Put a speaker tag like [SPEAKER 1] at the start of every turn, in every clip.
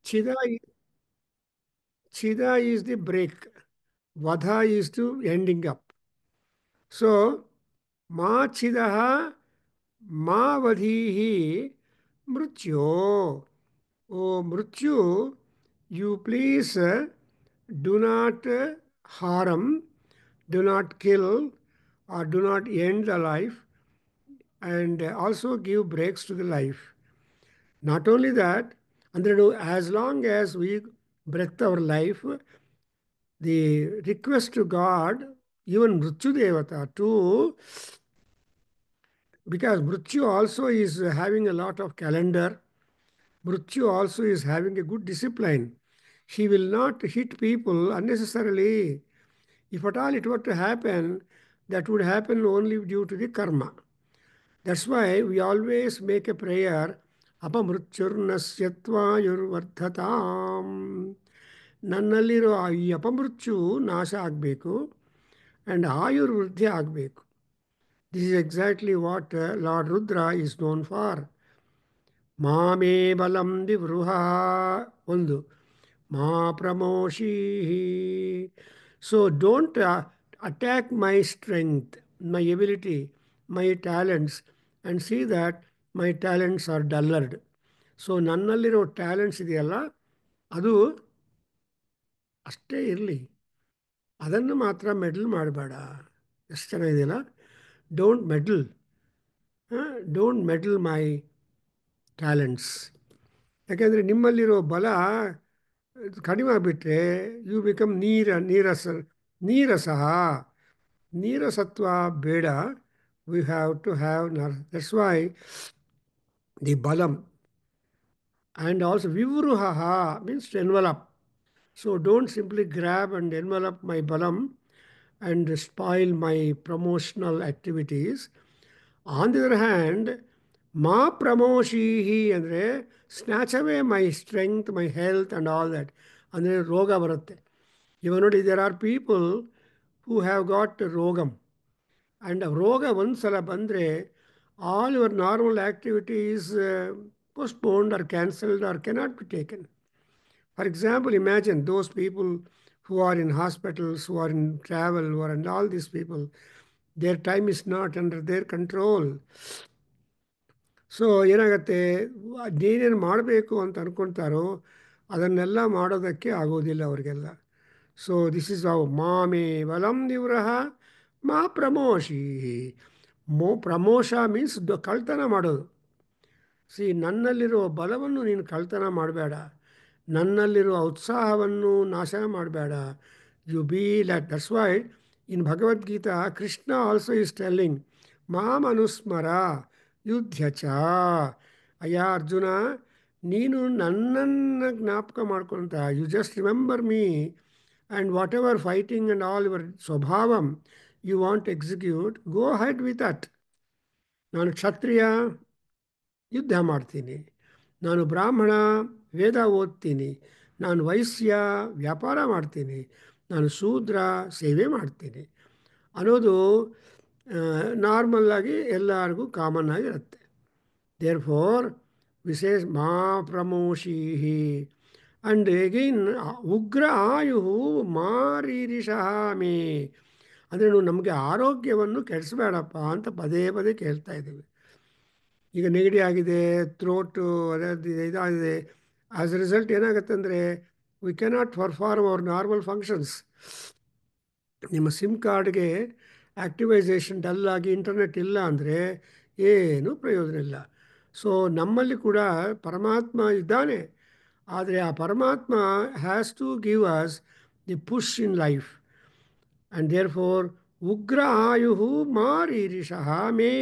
[SPEAKER 1] Chida, Chida is the break. Vadha is to ending up. So, ma chidaha ma vadhihi mrityo. Oh, mrityu, you please do not harm, do not kill, or do not end the life, and also give breaks to the life. Not only that, and as long as we breath our life, the request to God, even Mrityu Devata too, because Mrityu also is having a lot of calendar, Mrityu also is having a good discipline. She will not hit people unnecessarily. If at all it were to happen, that would happen only due to the karma. That's why we always make a prayer, ಅಪಮೃತ್ಯುರ್ನಶ್ಯತ್ವಾ ಯುರ್ವರ್ಧತಾಂ. ನನ್ನಲ್ಲಿರೋ ಈ ಅಪಮೃತ್ಯು ನಾಶ ಆಗಬೇಕು and ಆಯುರ್ವೃದ್ಧಿ ಆಗಬೇಕು. This is exactly what lord Rudra is known for. ಮಾಮೇ ಬಲಂ ದಿವೃಹ ಒಂದು, ಮಾ ಪ್ರಮೋಷೀಹಿ. So don't attack my strength, my ability, my talents and see that my talents are dulled. So ನನ್ನಲ್ಲಿರೋ ಟ್ಯಾಲೆಂಟ್ಸ್ ಇದೆಯಲ್ಲ, ಅದು ಅಷ್ಟೇ ಇರಲಿ, ಅದನ್ನು ಮಾತ್ರ ಮೆಡಲ್ ಮಾಡಬೇಡ. ಎಷ್ಟು ಚೆನ್ನಾಗಿದೆಯಲ್ಲ, don't meddle, don't meddle my talents. ಯಾಕೆಂದರೆ ನಿಮ್ಮಲ್ಲಿರೋ ಬಲ ಕಡಿಮೆ ಆಗಿಬಿಟ್ರೆ ಯು ಬಿಕಮ್ ನೀರಸ. ನೀರಸತ್ವ ಬೇಡ. We have to have that's why the ಬಲಂ. ಆ್ಯಂಡ್ ಆಲ್ಸೋ ವಿವೃಹ means to envelop. So don't simply grab and envelop my balam and spoil my promotional activities. On the other hand, ma pramoshihi ಅಂದರೆ snatch away my strength, my health and all that. ಅಂದರೆ ರೋಗ ಬರುತ್ತೆ. ಇವಾಗ ನೋಡಿ, there are people who have got ರೋಗಂ. And ರೋಗ ಒಂದು ಸಲ ಬಂದರೆ all your normal activities postponed or cancelled or cannot be taken. For example, imagine those people who are in hospitals, who are in travel, who are in all these people, their time is not under their control. So ಏನಾಗತ್ತೆ, ನೀನೇನು ಮಾಡಬೇಕು ಅಂತ ಅನ್ಕೊಳ್ತಾರೋ ಅದನ್ನೆಲ್ಲ ಮಾಡೋದಕ್ಕೆ ಆಗೋದಿಲ್ಲ ಅವರಿಗೆಲ್ಲ. So this is ಅವ್ ಮಾಮೇ ಬಲಂ ದಿವ್ರಹ ಮಾ ಪ್ರಮೋಷಿ. ಪ್ರಮೋಷ ಮೀನ್ಸ್ ಕಳ್ತನ ಮಾಡೋದು. ನನ್ನಲ್ಲಿರುವ ಬಲವನ್ನು ನೀನು ಕಳ್ತನ ಮಾಡಬೇಡ, ನನ್ನಲ್ಲಿರುವ ಉತ್ಸಾಹವನ್ನು ನಾಶ ಮಾಡಬೇಡ. You be let. That's why in Bhagavad Gita Krishna also is telling ಮಾಂ ಅನುಸ್ಮರ ಯುದ್ಧ ಚ. ಅಯ್ಯ ಅರ್ಜುನ, ನೀನು ನನ್ನನ್ನು ಜ್ಞಾಪಕ ಮಾಡ್ಕೊತ, you just remember me and whatever fighting and all your ಸ್ವಭಾವಂ you want execute, go head with that. ನಾನು ಕ್ಷತ್ರಿಯ, ಯುದ್ಧ ಮಾಡ್ತೀನಿ. ನಾನು ಬ್ರಾಹ್ಮಣ, ವೇದ ಓದ್ತೀನಿ. ನಾನು ವೈಶ್ಯ, ವ್ಯಾಪಾರ ಮಾಡ್ತೀನಿ. ನಾನು ಶೂದ್ರ, ಸೇವೆ ಮಾಡ್ತೀನಿ ಅನ್ನೋದು ನಾರ್ಮಲ್ಲಾಗಿ ಎಲ್ಲರಿಗೂ ಕಾಮನ್ ಆಗಿರುತ್ತೆ. ದೇರ್ ಫೋರ್ ವಿಶೇಷ ಮಾ ಪ್ರಮೋಷೀಹಿ. ಆ್ಯಂಡ್ ಎಗೈನ್ ಉಗ್ರ ಆಯು ಮಾರೀರಿಷಃ ಮೇ. ಅಂದರೆ ನಮಗೆ ಆರೋಗ್ಯವನ್ನು ಕೆಡಿಸ್ಬೇಡಪ್ಪ ಅಂತ ಪದೇ ಪದೇ ಕೇಳ್ತಾ ಇದ್ದೀವಿ. ಈಗ ನೆಗಡಿ ಆಗಿದೆ, ಥ್ರೋಟು ಅದೇ ಇದಾಗಿದೆ. ಆ್ಯಸ್ ಎ ರಿಸಲ್ಟ್ ಏನಾಗುತ್ತೆ ಅಂದರೆ we cannot perform our normal functions. ನಿಮ್ಮ ಸಿಮ್ ಕಾರ್ಡ್ಗೆ ಆ್ಯಕ್ಟಿವೈಸೇಷನ್ ಡಲ್ ಆಗಿ ಇಂಟರ್ನೆಟ್ ಇಲ್ಲ ಅಂದರೆ ಏನೂ ಪ್ರಯೋಜನ ಇಲ್ಲ. ಸೊ ನಮ್ಮಲ್ಲಿ ಕೂಡ ಪರಮಾತ್ಮ ಇದ್ದಾನೆ, ಆದರೆ ಆ ಪರಮಾತ್ಮ has to give us the push in life. And therefore ಉಗ್ರ ಆಯು ಮಾರೀರಿಷಃ ಮೇ.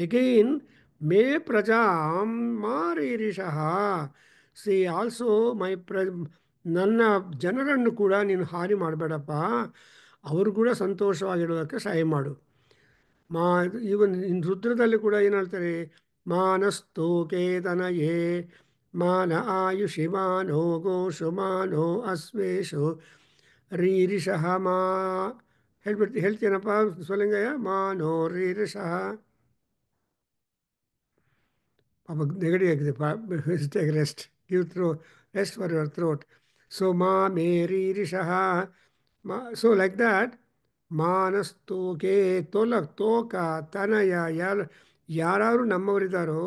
[SPEAKER 1] ಎಗೈನ್ ಮೇ ಪ್ರಜಾಂ ಮಾರೀರಿಷಃ. ಆಲ್ಸೋ ನನ್ನ ಜನರನ್ನು ಕೂಡ ನೀನು ಹಾನಿ ಮಾಡಬೇಡಪ್ಪ, ಅವರು ಕೂಡ ಸಂತೋಷವಾಗಿಡೋದಕ್ಕೆ ಸಹಾಯ ಮಾಡು. ಇವನ್ ಇನ್ ರುದ್ರದಲ್ಲಿ ಕೂಡ ಏನು ಹೇಳ್ತಾರೆ, ಮಾನಸ್ತು ಕೇತನಯೇ ಮಾನ ಆಯುಷಿ ಮಾನೋ ಗೋಷು ಮಾನೋ ಅಶ್ವೇಷು ರೀರಿಷಃ ಮಾ. ಹೇಳ್ತೀನಪ್ಪ ಸ್ವಲಿಂಗಯ್ಯ, ಮಾನೋ ರೀರಿಷಃ. ಪಾಪ ನೆಗಡಿ ಆಗಿದೆ, take rest. give throat, rest for your throat. So ma meri rishaha. So like that, ಮಾನಸ್ತೋಕೆ ತೊಲಕ್ ತೋಕ ತನಯ ಯಾರು ನಮ್ಮವರಿದ್ದಾರೋ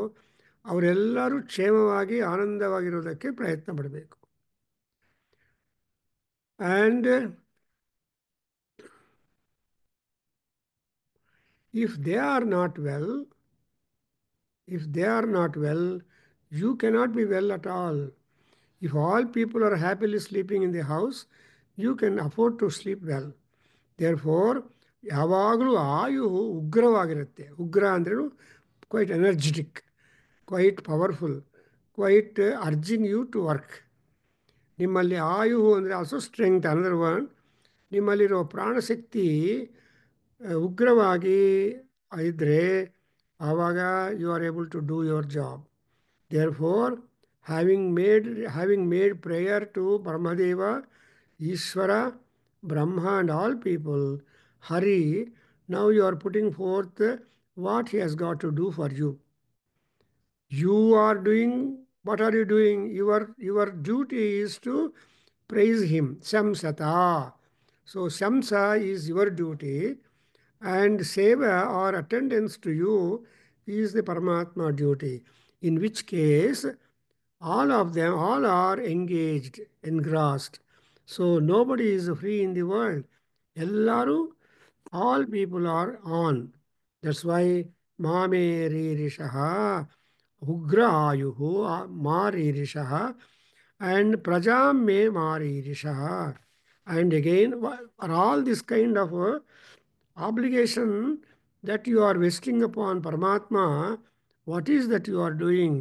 [SPEAKER 1] ಅವರೆಲ್ಲರೂ ಕ್ಷೇಮವಾಗಿ ಆನಂದವಾಗಿರೋದಕ್ಕೆ ಪ್ರಯತ್ನ ಪಡಬೇಕು. And if they are not well, if they are not well, you cannot be well at all. If all people are happily sleeping in the house, you can afford to sleep well. Therefore, ಯಾವಾಗಲೂ ಆಯು ಉಗ್ರವಾಗಿರುತ್ತೆ. ಉಗ್ರ ಅಂದ್ರೂ quite energetic, quite powerful, quite urging you to work. ನಿಮ್ಮಲ್ಲಿ ಆಯು ಅಂದರೆ also strength another one. ನಿಮ್ಮಲ್ಲಿರೋ ಪ್ರಾಣಶಕ್ತಿ ಉಗ್ರವಾಗಿ ಇದ್ದರೆ ಆವಾಗ you are able to do your job. Therefore having made prayer to Brahmadeva, Ishvara, Brahma and all people, Hari, now you are putting forth what he has got to do for you. You are doing, what are you doing? Your duty is to praise him, Samsata. So Samsa is your duty, and Seva or attendance to you is the Paramatma duty, in which case all of them, all are engaged, engrossed. So nobody is free in the world. Ellaru, all people are on. That's why Mameri Rishaha, Ugra Ayuhu, Mari Rishaha, and Prajam Me Mari Rishaha. And again, are all this kind of obligation that you are vesting upon Paramatma, what is that you are doing?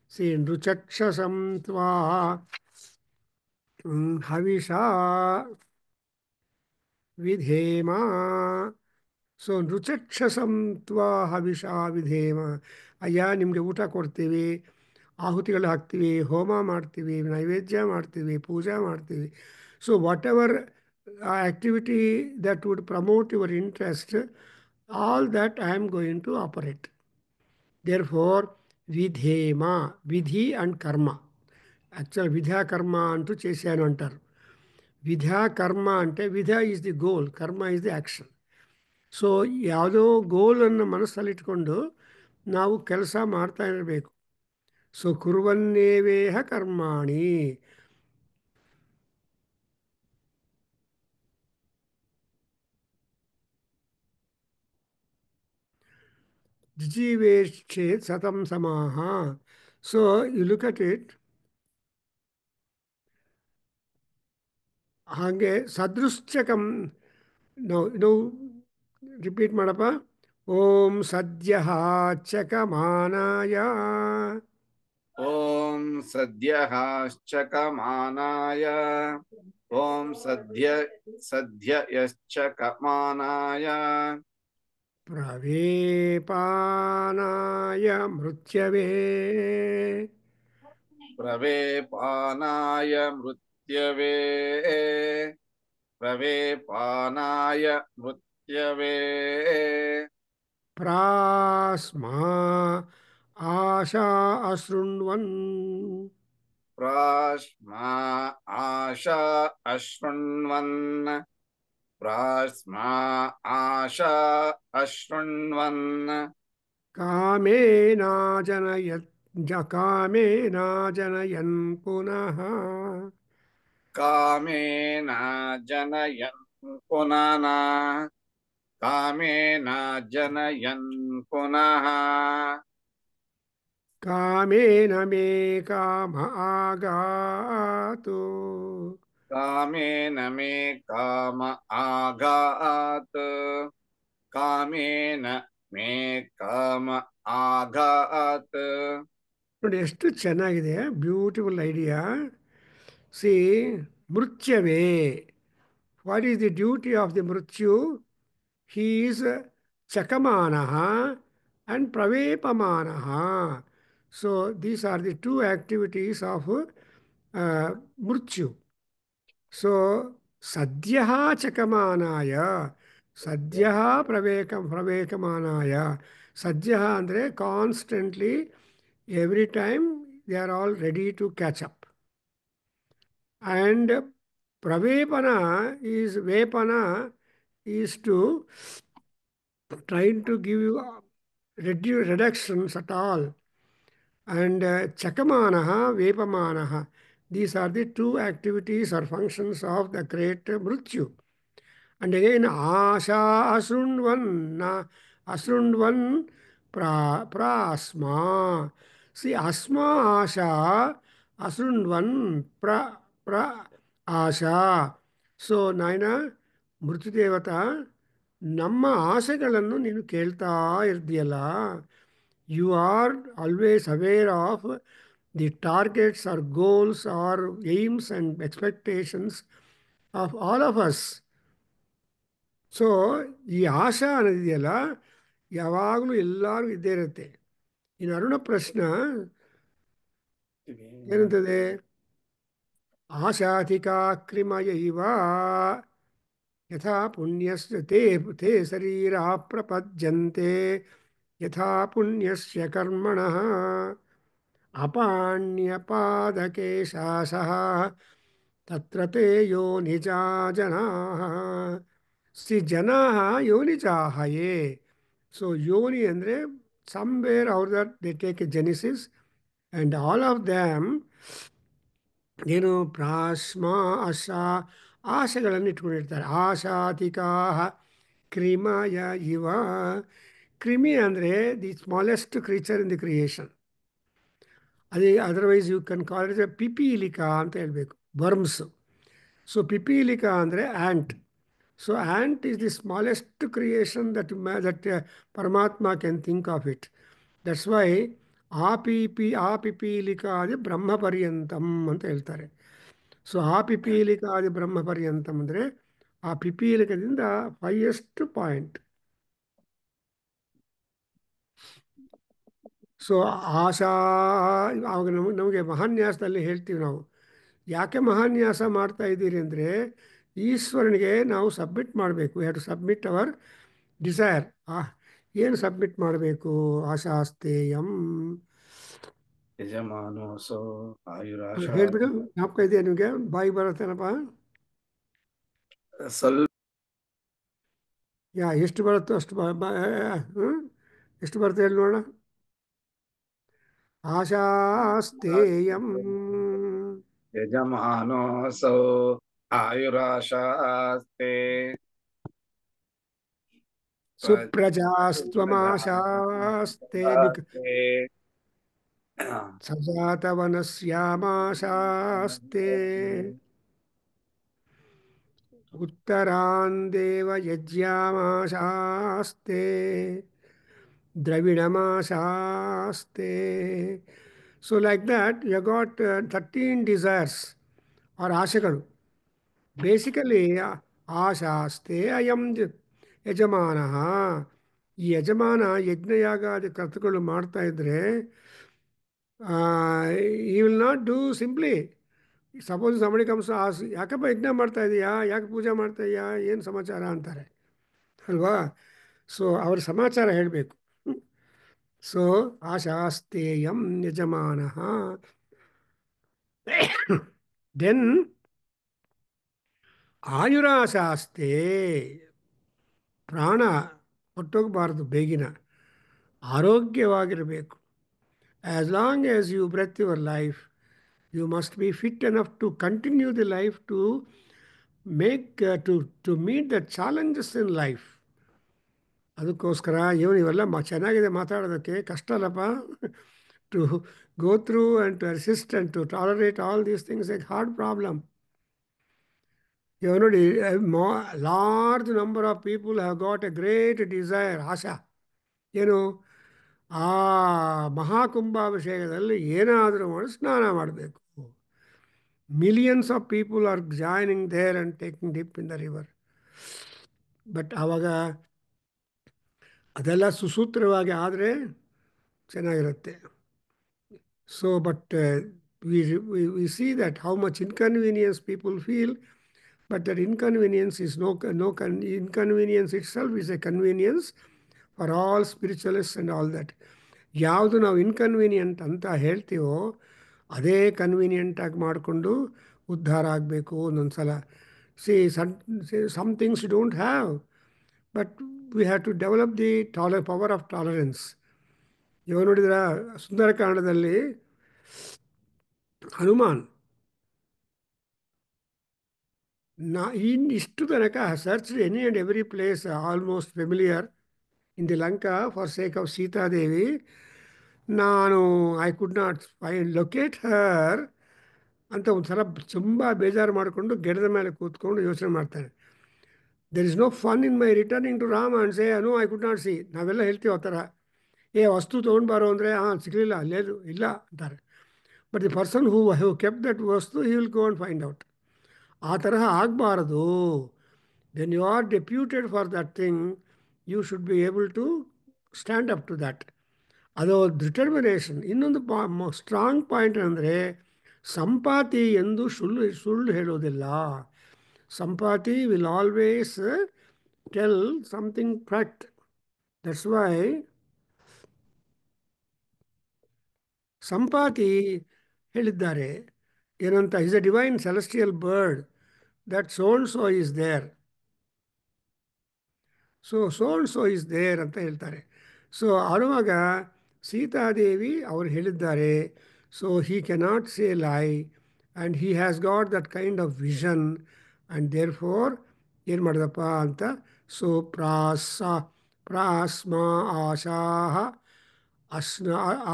[SPEAKER 1] See, Nruchakshasam tva havisha vidhema. So ನೃಚಕ್ಷಸಂ ತ್ವಾ ಹವಿಷ ವಿಧೇಮ. ಅಯ್ಯ ನಿಮಗೆ ಊಟ ಕೊಡ್ತೀವಿ, ಆಹುತಿಗಳು ಹಾಕ್ತೀವಿ, ಹೋಮ ಮಾಡ್ತೀವಿ, ನೈವೇದ್ಯ ಮಾಡ್ತೀವಿ, ಪೂಜಾ ಮಾಡ್ತೀವಿ. So whatever activity that would promote your interest, all that I am going to operate. Therefore ವಿಧೇಮ, ವಿಧಿ ಅಂಡ್ ಕರ್ಮ. యాక్చువల్ విధా కర్మ అంటూ చేశాను అంటారు. విధా కర్మ అంటే విధ ఈజ్ ది ಗೋಲ್, ಕರ್ಮ ಈಸ್ ದಿ ಆ್ಯಕ್ಷನ್. ಸೊ ಯಾವುದೋ ಗೋಲನ್ನು ಮನಸ್ಸಲ್ಲಿಟ್ಕೊಂಡು ನಾವು ಕೆಲಸ ಮಾಡ್ತಾ ಇರಬೇಕು. ಸೊ ಕುರ್ವನ್ನೇವೇಹ ಕರ್ಮಾಣಿ. ಜಿಜೀವೇಶ್ಚೇತ್ ಸತಂ ಸಮಾಹ. So you look at it. ಹಾಗೆ ಸದೃಶ್ಚಕಂ ನಾವು ರಿಪೀಟ್ ಮಾಡಪ್ಪ. ಓಂ ಸದ್ಯ ಚಕಮಾನಾಯ.
[SPEAKER 2] ಓಂ ಸದ್ಯಶ್ಚಕಮಾನಾಯ. ಓಂ ಸದ್ಯಶ್ಚಕಮಾನಾಯ.
[SPEAKER 1] ಪ್ರವೇಪಾನಾಯ ಮೃತ್ಯವೇ.
[SPEAKER 2] ಪ್ರವೇಪಾನಾಯ ಮೃತ್ಯವೇ. ಪ್ರವೇಪಾನಾಯ ಮೃತ್ಯವೇ.
[SPEAKER 1] ಪ್ರಾಸ್ಮಾ ಆಶಾ ಅಶೃಣ್ವನ್.
[SPEAKER 2] ಪ್ರಾಸ್ಮಾ ಆಶಾ ಅಶೃಣ್ವನ್. ಪ್ರಾಸ್ಮಾ ಆಶಾ ಅಶೃಣ್ವನ್.
[SPEAKER 1] ಕಾಮೇನ ಜನಯನ್ ಪುನಃ.
[SPEAKER 2] ಕಾಮೇನ ಜನಯನ್ ಪುನಃ. ಕಾಮೇನ ಜನಯನ್ ಪುನಃ.
[SPEAKER 1] ಕಾಮೇನ ಮೇ ಕಾಮ ಆಗಾತು.
[SPEAKER 2] ಕಾಮೇನ ಮೇ ಕಾಮ ಆಘಾತ್. ಕಾಮೇನ ಮೇ ಕಾಮ ಆಘಾತ್.
[SPEAKER 1] ನೋಡಿ ಎಷ್ಟು ಚೆನ್ನಾಗಿದೆ, ಬ್ಯೂಟಿಫುಲ್ ಐಡಿಯಾ. ಸಿ ಮೃತ್ಯವೇ, what is the duty of the ಮೃತ್ಯು? ಹೀ ಈಸ್ ಚಕಮಾನಃ and pravepamanah. So these are the two activities of mrityu. So sadhyaha chakamanaya, sadhyaha pravekamanaya. Sadhyaha andre constantly, every time they are all ready to catch up. And vepana is to trying to give you reductions at all. And chakamanaha, vepamanaha. These are the two activities or functions of the great mrityu. And again, asha asrundvan prasma. See, asma asha asrundvan pra asha. So, Naina, ಮೃತ್ಯುದೇವತ ನಮ್ಮ ಆಸೆಗಳನ್ನು ನೀನು ಕೇಳ್ತಾ ಇರ್ತೀಯಲ್ಲ. You are always aware of the targets or goals or aims and expectations of all of us. So ಈ ಆಶಾ ಅನ್ನೋದಿದೆಯಲ್ಲ ಯಾವಾಗಲೂ ಎಲ್ಲರೂ ಇದ್ದೇ ಇರುತ್ತೆ. ಇನ್ನು ಅರುಣ ಪ್ರಶ್ನ ಏನಂತದೆ? ಆಶಾಧಿಕಾ ಕ್ರಿಮಯ ಇವ ಯಥಾ ಪುಣ್ಯಸ್ಯ ತೇ ಶರೀರಾ ಪ್ರಪದ್ಯಂತೆ ಯಥಾ ಪುಣ್ಯಸ್ಯ ಕರ್ಮಣಃ ಅಪಾಣ್ಯಪಾದಕೇಶಾಸಃ ತತ್ರ ತೇ ಯೋನಿಜಾ ಜನಾಃ. ಸಿ ಜನಾಃ ಯೋನಿಜಾಃ ಯೇ. ಸೊ ಯೋನಿ ಅಂದರೆ somewhere out there they take a genesis and all of them ಏನು ಪ್ರಾಶ್ಮ ಆಶಾ ಆಶೆಗಳನ್ನು ಇಟ್ಕೊಂಡಿರ್ತಾರೆ. ಆಶಾತಿಕಾ ಕ್ರಿಮಯ ಇವ. ಕ್ರಿಮಿ ಅಂದರೆ the smallest creature in the creation. ಅದೇ otherwise you can call it ಪಿಪೀಲಿಕಾ ಅಂತ ಹೇಳಬೇಕು, ವರ್ಮ್ಸ್. ಸೊ ಪಿಪೀಲಿಕಾ ಅಂದರೆ ant. So ant is the smallest creation that ಪರಮಾತ್ಮ can think of it. That's why ಆ ಪಿಪೀಲಿಕಾದಿ ಬ್ರಹ್ಮಪರ್ಯಂತಂ ಅಂತ ಹೇಳ್ತಾರೆ. ಸೊ ಆ ಪಿಪೀಲಿಕಾದಿ ಬ್ರಹ್ಮಪರ್ಯಂತಂ ಅಂದರೆ ಆ ಪಿಪೀಲಿಕದಿಂದ ಹೈಯೆಸ್ಟ್ ಪಾಯಿಂಟ್. ಸೊ ಆಶಾ ಆವಾಗ ನಮಗೆ ಮಹಾನ್ಯಾಸದಲ್ಲಿ ಹೇಳ್ತೀವಿ ನಾವು, ಯಾಕೆ ಮಹಾನ್ಯಾಸ ಮಾಡ್ತಾ ಇದ್ದೀರಿ ಅಂದರೆ ಈಶ್ವರನಿಗೆ ನಾವು ಸಬ್ಮಿಟ್ ಮಾಡಬೇಕು. We have to submit our desire. ಏನು ಸಬ್ಮಿಟ್ ಮಾಡಬೇಕು? ಆಶಾಸ್ತೇಯಂ
[SPEAKER 2] ಯಜಮಾನೋಸೋ ಆಯುರಾಶ.
[SPEAKER 1] ಹೇಳ್ಬಿಡು, ಜ್ಞಾಪಕ ಇದೆಯಾ ನಿಮಗೆ? ಬಾಯಿ ಬರುತ್ತೇನಪ್ಪ?
[SPEAKER 2] ಸ್ವಲ್ಪ
[SPEAKER 1] ಎಷ್ಟು ಬರುತ್ತೋ ಅಷ್ಟು ಎಷ್ಟು ಬರುತ್ತೆ ಹೇಳಿ ನೋಡೋಣ. ಆಶಾಸ್ತೇಯಂ
[SPEAKER 2] ಯಜಮಾನೋಸೋ ಆಯುರಾಶಾಸ್ತೆ
[SPEAKER 1] ಸುಪ್ರಜಾಸ್ತ್ವಮಾಶಾಸ್ತೆ ಸಜಾತವನಸ್ಯಾಮಾಶಾಸ್ತೆ ಉತ್ತರಾನ್ ದೇವ ಯಜ್ಞಾಮಾಶಾಸ್ತೆ ದ್ರವಿಣಮಾಶಾಸ್ತೆ. So like that you got 13 desires or ಆಶೆಗಳು. ಬೇಸಿಕಲಿ ಆಶಾಸ್ತೆ ಅಯಂ ಯಜಮಾನ. ಈ ಯಜಮಾನ ಯಜ್ಞಯಾಗಾದಿ ಕರ್ತೃಗಳು ಮಾಡ್ತಾ ಇದ್ರೆ ಈ will not do simply. Suppose somebody comes ಯಾಕಪ್ಪ ಯಜ್ಞ ಮಾಡ್ತಾ ಇದೆಯಾ, ಯಾಕೆ ಪೂಜೆ ಮಾಡ್ತಾ ಇದೆಯಾ, ಏನು ಸಮಾಚಾರ ಅಂತಾರೆ ಅಲ್ವಾ? ಸೊ ಅವ್ರ ಸಮಾಚಾರ ಹೇಳಬೇಕು. ಸೊ ಆಶಾಸ್ತೇಯಂ ಯಜಮಾನ. ದೆನ್ ಆಯುರಾಶಾಸ್ತೆ. ಪ್ರಾಣ ಹೊಟ್ಟೋಗಬಾರ್ದು, ಬೇಗಿನ ಆರೋಗ್ಯವಾಗಿರಬೇಕು. As long as you breathe your life, you must be fit enough to continue the life, to make to meet the challenges in life. ಅದಕ್ಕೋಸ್ಕರ ಇವೆಲ್ಲ ಚೆನ್ನಾಗಿದೆ ಮಾತಾಡೋದಕ್ಕೆ, ಕಷ್ಟ ಅಲ್ಲಪ್ಪ. To go through and to assist and to tolerate all these things a hard problem. ಇವಾಗ ನೋಡಿ, large number of people have got a great desire, ಆಶಾ. ಏನು? ಆ ಮಹಾಕುಂಭಾಭಿಷೇಕದಲ್ಲಿ ಏನಾದರೂ ಮಾಡಿ ಸ್ನಾನ ಮಾಡಬೇಕು. Millions of people are joining there and taking dip in the river. But ಆವಾಗ ಅದೆಲ್ಲ ಸುಸೂತ್ರವಾಗಿ ಆದರೆ ಚೆನ್ನಾಗಿರುತ್ತೆ. So but we see that how much inconvenience people feel. But that inconvenience is inconvenience itself is a convenience for all spiritualists and all that. ಯಾವುದು ನಾವು inconvenient ಅಂತ ಹೇಳ್ತೀವೋ ಅದೇ ಕನ್ವೀನಿಯೆಂಟಾಗಿ ಮಾಡಿಕೊಂಡು ಉದ್ಧಾರ ಆಗಬೇಕು ಒಂದೊಂದು ಸಲ. Some things you don't have, but we have to develop the power of tolerance. ಇವಾಗ ನೋಡಿದ್ರ ಸುಂದರಕಾಂಡದಲ್ಲಿ ಹನುಮಾನ್ ಇಷ್ಟು ತನಕ search any and every place almost familiar in the Lanka for sake of Sitadevi. ನಾನು I could not locate her ಅಂತ ಒಂದು ಸಲ ತುಂಬ ಬೇಜಾರು ಮಾಡಿಕೊಂಡು ಗಿಡದ ಮೇಲೆ ಕೂತ್ಕೊಂಡು ಯೋಚನೆ ಮಾಡ್ತಾನೆ. There is no fun in my returning to Rama and say no I could not see. ನಾವೆಲ್ಲ ಹೇಳ್ತೀವಿ ಆ ಥರ, ವಸ್ತು ತೊಗೊಂಡು ಬಾರೋ ಅಂದರೆ ಸಿಗಲಿಲ್ಲ, ಅಲ್ಲೇದು ಇಲ್ಲ ಅಂತಾರೆ. But the person who kept that ವಸ್ತು he will go and find out. ಆ ತರಹ ಆಗಬಾರದು. When you are deputed for that thing you should be able to stand up to that. ಅದು ಡಿಟರ್ಮಿನೇಷನ್. ಇನ್ನೊಂದು ಸ್ಟ್ರಾಂಗ್ ಪಾಯಿಂಟ್ ಅಂದರೆ ಸಂಪಾತಿ ಎಂದು ಸುಳ್ಳು ಹೇಳೋದಿಲ್ಲ. Sampati will always tell something fact. That's why Sampati ಹೇಳಿದ್ದಾರೆ ಏನಂತ, is a divine celestial bird that so and so is there. So and so is there ಅಂತ ಹೇಳ್ತಾರೆ. ಸೊ ಆಡುವಾಗ ಸೀತಾದೇವಿ ಅವರು ಹೇಳಿದ್ದಾರೆ. So he cannot say lie and he has got that kind of vision and therefore ಏನು ಮಾಡಿದಪ್ಪ ಅಂತ. So ಪ್ರಾಸ್ಮ ಆಶಾಹ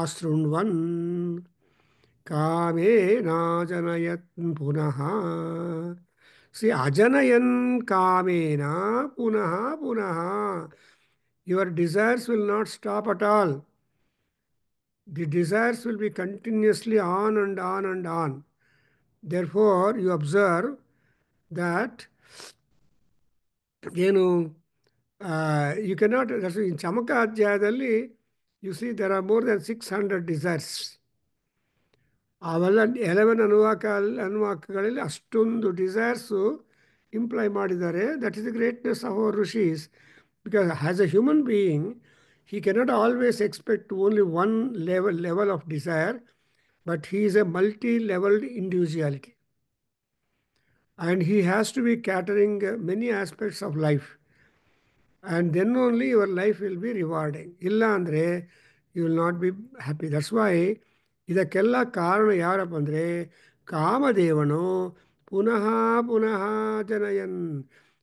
[SPEAKER 1] ಅಶೃಣ್ವನ್ ಕಾಮೇನಾಜನಯತ್ ಪುನಃ. ಅಜನಯನ್ ಕಾಮೇನ ಪುನಃ ಪುನಃ. Your desires will not stop at all. The desires will be continuously on and on and on. Therefore, you observe that ಏನು you cannot. ಇನ್ ಚಮಕ ಅಧ್ಯಾಯದಲ್ಲಿ U see there are more than 600 desires. ಅವೆಲ್ಲ 11 ಅನುವಾಕಗಳಲ್ಲಿ ಅಷ್ಟೊಂದು ಡಿಸೈರ್ಸು imply ಮಾಡಿದ್ದಾರೆ. That is the greatness of our ಋಷೀಸ್. Because as a human being, he cannot always expect only one level of desire, but he is a multi-leveled individuality. And he has to be catering many aspects of life. And then only your life will be rewarding. Illa andre, you will not be happy. That's why, ಇದಕ್ಕೆಲ್ಲ ಕಾರಣ ಯಾರಪ್ಪ ಅಂದರೆ ಕಾಮದೇವನು ಪುನಃ ಪುನಃ ಜನಯನ್.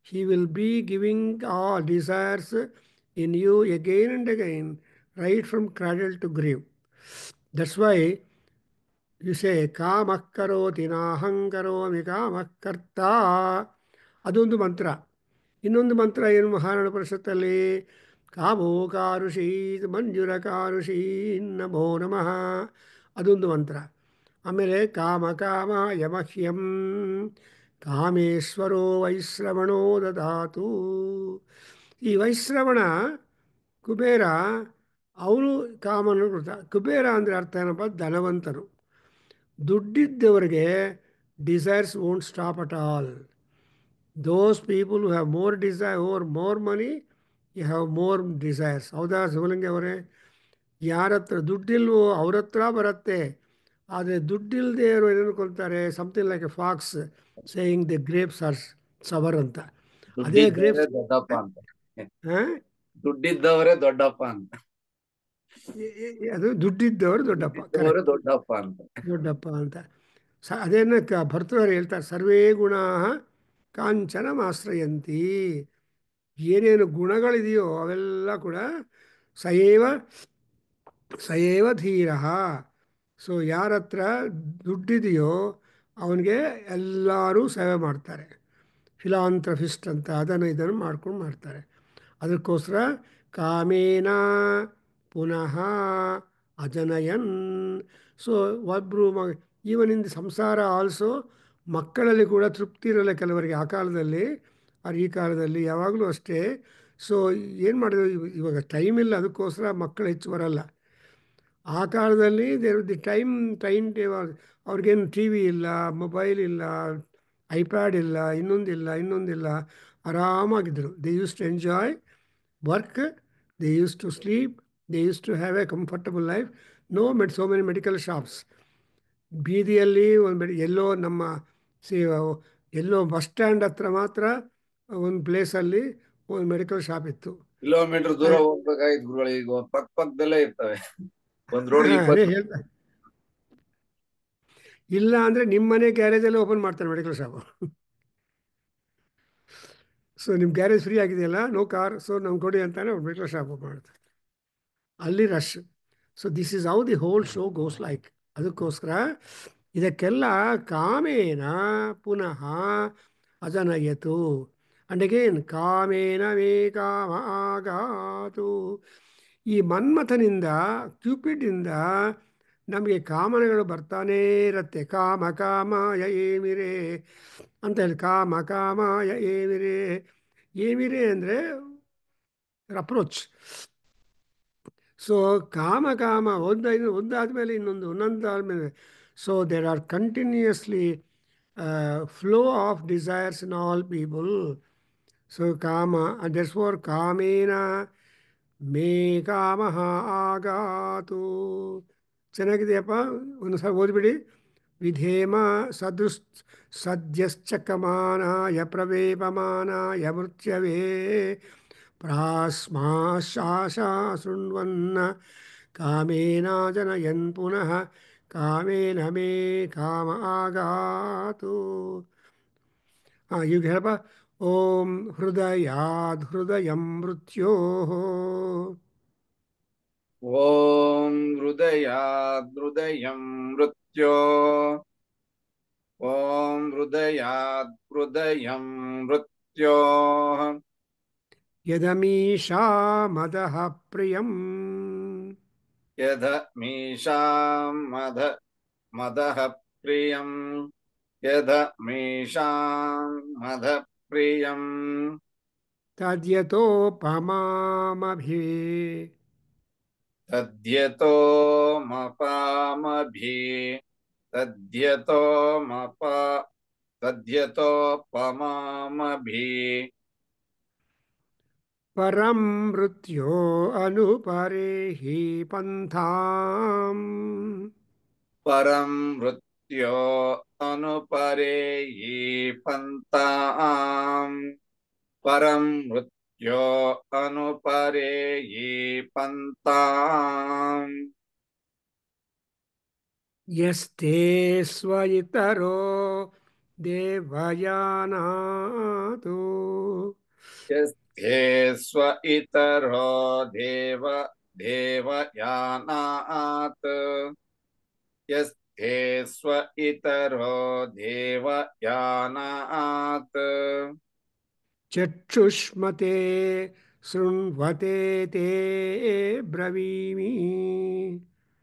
[SPEAKER 1] He will be giving all desires in you again and again, right from cradle to grave. That's why you say, ಕಾಮಃ ಕರೋತಿ ನಾಹಂ ಕರೋಮಿ ಕಾಮಃ ಕರ್ತಾ. ಅದೊಂದು ಮಂತ್ರ. ಇನ್ನೊಂದು ಮಂತ್ರ ಏನು ಮಹಾರಾಣ ಪರಿಷತ್ತಲ್ಲಿ, ಕಾಮೋ ಕಾರುಷೀ ಮಂಜುರ ಕಾರುಷೀ ನಮೋ ನಮಃ, ಅದೊಂದು ಮಂತ್ರ. ಆಮೇಲೆ ಕಾಮ ಕಾಮ ಯಮಹ್ಯಂ ಕಾಮೇಶ್ವರೋ ವೈಶ್ರವಣೋ ದದಾತು. ಈ ವೈಶ್ರವಣ ಕುಬೇರ ಅವನು ಕಾಮನು ಕೊಡ್ತ. ಕುಬೇರ ಅಂದರೆ ಅರ್ಥ ಏನಪ್ಪ, ಧನವಂತರು. ದುಡ್ಡಿದ್ದವರಿಗೆ desires won't stop at all. Those people who have more desire or more money, you have more desires. ಹೌದಾ ಶಿವಲಿಂಗ ಅವರೇ? ಯಾರ ಹತ್ರ ದುಡ್ಡಿಲ್ವೋ ಅವ್ರ ಹತ್ರ ಬರುತ್ತೆ. ಆದರೆ ದುಡ್ಡಿಲ್ಲದೆ ಇರೋ ಏನು ಅನ್ಕೊಳ್ತಾರೆ, something like a fox saying the grapes are sour ಅಂತ. ಅದೇ ಗ್ರೇಪ್ಸ್
[SPEAKER 2] ದೊಡ್ಡಪ್ಪ ಅಂತ.
[SPEAKER 1] ಹಾಂ,
[SPEAKER 2] ದುಡ್ಡಿದ್ದವರೇ ದೊಡ್ಡಪ್ಪ ಅಂತ.
[SPEAKER 1] ಅದು ದುಡ್ಡಿದ್ದವರು ದೊಡ್ಡಪ್ಪ,
[SPEAKER 2] ದುಡ್ಡಿದ್ದವರೇ ದೊಡ್ಡಪ್ಪ ಅಂತ.
[SPEAKER 1] ದೊಡ್ಡಪ್ಪ ಅಂತ. ಅದೇನ ಭರ್ತೃಹರಿ ಹೇಳ್ತಾರೆ, ಸರ್ವೇ ಗುಣಾ ಕಾಂಚನ ಆಶ್ರಯಂತಿ. ಏನೇನು ಗುಣಗಳಿದೆಯೋ ಅವೆಲ್ಲ ಕೂಡ ಸಯೇವ ಸಯೇವ ಧೀರ. ಸೊ ಯಾರ ಹತ್ರ ದುಡ್ಡಿದೆಯೋ ಅವನಿಗೆ ಎಲ್ಲರೂ ಸೇವೆ ಮಾಡ್ತಾರೆ. ಫಿಲಾಂಥ್ರಫಿಸ್ಟ್ ಅಂತ ಅದನ್ನು ಇದನ್ನು ಮಾಡ್ಕೊಂಡು ಮಾಡ್ತಾರೆ. ಅದಕ್ಕೋಸ್ಕರ ಕಾಮೇನ ಪುನಃ ಅಜನಯನ್. ಸೊ ಒಬ್ಬರು ಈವನ್ ಇನ್ ದಿ ಸಂಸಾರ ಆಲ್ಸೋ, ಮಕ್ಕಳಲ್ಲಿ ಕೂಡ ತೃಪ್ತಿ ಇರಲ್ಲ ಕೆಲವರಿಗೆ ಆ ಕಾಲದಲ್ಲಿ ಅವ್ರು ಈ ಕಾಲದಲ್ಲಿ ಯಾವಾಗಲೂ ಅಷ್ಟೇ. ಸೊ ಏನು ಮಾಡಿದ್ರು, ಇವಾಗ ಟೈಮ್ ಇಲ್ಲ, ಅದಕ್ಕೋಸ್ಕರ ಮಕ್ಕಳು ಹೆಚ್ಚು ಬರಲ್ಲ. ಆ ಕಾಲದಲ್ಲಿ ದಿ ಟೈಮ್ ಟೇಬಲ್, ಅವ್ರಿಗೇನು ಟಿ ವಿ ಇಲ್ಲ, ಮೊಬೈಲ್ ಇಲ್ಲ, ಐಪ್ಯಾಡ್ ಇಲ್ಲ, ಇನ್ನೊಂದಿಲ್ಲ, ಆರಾಮಾಗಿದ್ದರು. They use to enjoy work, they use to sleep, they use to have a comfortable life. No so many medical shops. ಬೀದಿಯಲ್ಲಿ ಒಂದು ಎಲ್ಲೋ ನಮ್ಮ ಸಿ ಎಲ್ಲೋ ಬಸ್ ಸ್ಟ್ಯಾಂಡ್ ಹತ್ರ ಮಾತ್ರ ಒಂದು ಪ್ಲೇಸಲ್ಲಿ ಒಂದು ಮೆಡಿಕಲ್ ಶಾಪ್ ಇತ್ತು.
[SPEAKER 2] ಕಿಲೋಮೀಟರ್ ದೂರ ಹೋಗ್ಬೇಕಾಗಿತ್ತು ಗುರುಗಳು, ಈಗ ಪಕ್ಕ ಪಕ್ಕದಲ್ಲೇ ಇರ್ತವೆ. ಒಂದ್ ರೋಡ್
[SPEAKER 1] ಅದೇ
[SPEAKER 2] 20.
[SPEAKER 1] ಹೇಳ್ತಾ, ಇಲ್ಲ ಅಂದರೆ ನಿಮ್ಮ ಮನೆ ಗ್ಯಾರೇಜಲ್ಲಿ ಓಪನ್ ಮಾಡ್ತಾರೆ ಮೆಡಿಕಲ್ ಶಾಪು. ಸೊ ನಿಮ್ಮ ಗ್ಯಾರೇಜ್ ಫ್ರೀ ಆಗಿದೆಯಲ್ಲ, ನೋ ಕಾರ್, ಸೊ ನಮ್ಗೆ ಕೊಡಿ ಅಂತಾನೆ ಮೆಡಿಕಲ್ ಶಾಪ್ ಓಪನ್ ಮಾಡ್ತಾರೆ. ಅಲ್ಲಿ rush. So this is how the whole show goes like. ಅದಕ್ಕೋಸ್ಕರ ಇದಕ್ಕೆಲ್ಲ ಕಾಮೇನ ಪುನಃ ಅಜನಯತು. ಅಂಡ್ ಅಗೇನ್ ಕಾಮೇನ ಮೇ ಕಾಮ ಆಗಾತು. ಈ ಮನ್ಮಥನಿಂದ, ಕ್ಯೂಪಿಡಿಂದ ನಮಗೆ ಕಾಮನೆಗಳು ಬರ್ತಾನೇ ಇರತ್ತೆ. ಕಾಮ ಕಾಮಾಯ ಏಮಿರೇ ಅಂತ ಹೇಳಿ, ಕಾಮ ಕಾಮಾಯ ಏಮಿರೇ. ಏಮಿರೇ ಅಂದರೆ ಅಪ್ರೋಚ್. ಸೊ ಕಾಮ ಕಾಮ ಒಂದಾದ್ಮೇಲೆ ಇನ್ನೊಂದು, ಒಂದೊಂದಾದ್ಮೇಲೆ. So there are continuously flow of desires in all people. So ಕಾಮ, ದಟ್ಸ್ ಫಾರ್ ಕಾಮೇನ ಮೇ ಕಾಮ ಆಗಾತು. ಚೆನ್ನಾಗಿದೆಯಪ್ಪ, ಒಂದು ಸಲ ಓದ್ಬಿಡಿ. ವಿಧೇಮ ಸದೃಶ್ ಸದ್ಯಶ್ಚಕಮಾನಾಯ ಪ್ರವೇಪಮಾನಾಯ ಮೃತ್ಯವೇ ಪ್ರಾಸ್ಮಾಶಾಸಾ ಶೃಣ್ವನ್ನ ಕಾಮೇನ ಜನಯನ್ ಪುನಃ ಕಾಮೇನ ಮೇ ಕಾಮ ಆಗಾತು. ಈಗ ಹೇಳಪ್ಪ. ಓಂ ಹೃದಯಾದ್ ಹೃದಯಂ ಮೃತ್ಯೋ
[SPEAKER 2] ಓಂ ಹೃದಯಾದ್ ಹೃದಯಂ ಮೃತ್ಯೋ. ಓಂ ಹೃದಯಾದ್ ಹೃದಯಂ ಮೃತ್ಯೋ.
[SPEAKER 1] ಯದಮೀಶಾ ಮದಃ ಪ್ರಿಯಂ
[SPEAKER 2] ಯದ ಮೀಶಾಂ ಮದಃ ಪ್ರಿಯಂ. ಯದ ಮೀಶಾಂ ಮದ ಪ್ರಿಯಂ.
[SPEAKER 1] ತದ್ಯತೋಪಮಾಮಭಿ
[SPEAKER 2] ತದ್ಯತೋ ಮಪಾಮಭಿ. ತದ್ಯತೋ ಮಪ ತದ್ಯತೋಪಮಾಮಭಿ.
[SPEAKER 1] ಪರಂ ಮೃತ್ಯೋ ಅನುಪರೇಹಿ ಪಂಥಾಂ
[SPEAKER 2] ಪರಂ ಮೃತ್ಯೋ ಅನುಪರೇಯಿ ಪಂತಾಂ. ಪರಂ ಮೃತ್ಯೋ ಅನುಪರೇಯಿ ಪಂತಾಂ.
[SPEAKER 1] ಯಸ್ತೆ ಸ್ವ ಇತರೋ ದೇವಯಾನಾತು
[SPEAKER 2] ಯಸ್ಥೇ ಸ್ವ ಇತರೋ ದೇವಯಾನಾತ್. ಯಸ್ಥೇ ಸ್ವ ಇತರೋ ದೇವಯಾನಾತ್.
[SPEAKER 1] ಚಕ್ಷುಷ್ಮತೆ ಶೃಣ್ವತೆ ತೇ ಬ್ರವೀಮಿ.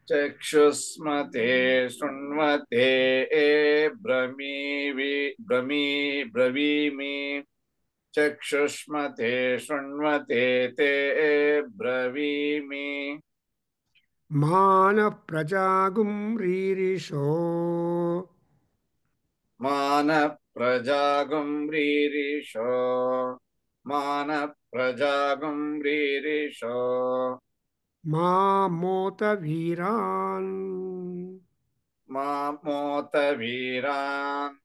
[SPEAKER 2] ಚಕ್ಷುಸ್ಮತೆ ಶೃಣ್ವತೆ ಬ್ರವೀಮಿ. ಚಕ್ಷುಷ್ಮತೆ ಶೃಣ್ವತೆ ತೇ ಬ್ರವೀಮಿ.
[SPEAKER 1] ಮಾನ ಪ್ರಜಾಗುಂ ರೀರಿಷೋ
[SPEAKER 2] ಮಾನ ಪ್ರಜಾಗುಂ ರೀರಿಷೋ. ಮಾನ ಪ್ರಜಾಗುಂ ರೀರಿಷೋ.
[SPEAKER 1] ಮಾಮೋತ ವೀರಾನ್.
[SPEAKER 2] ಮೋತ ವೀರಾನ್.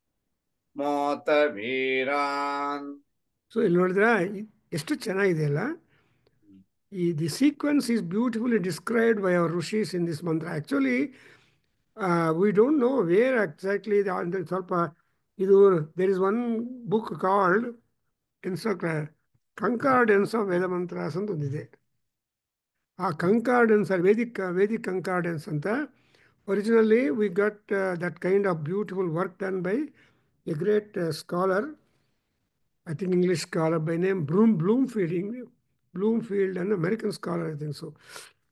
[SPEAKER 2] ಮೋತ ವೀರಾನ್.
[SPEAKER 1] ಸೊ ಇಲ್ಲಿ ನೋಡಿದ್ರೆ ಎಷ್ಟು ಚೆನ್ನಾಗಿದೆ ಅಲ್ಲ. The sequence is beautifully described by our rishis in this mantra. Actually we don't know where exactly ಅಂದರೆ ಸ್ವಲ್ಪ ಇದು there is one book called concordance of Veda mantras ಅಂತ ಒಂದಿದೆ. ಆ ಕಂಕಾರ್ಡೆನ್ಸ್ ವೇದಿಕ್ ಕಂಕಾರ್ಡೆನ್ಸ್ ಅಂತ. Originally we got that kind of beautiful work done by a great scholar, I think English scholar by name Bloomfield, an American scholar, I think so.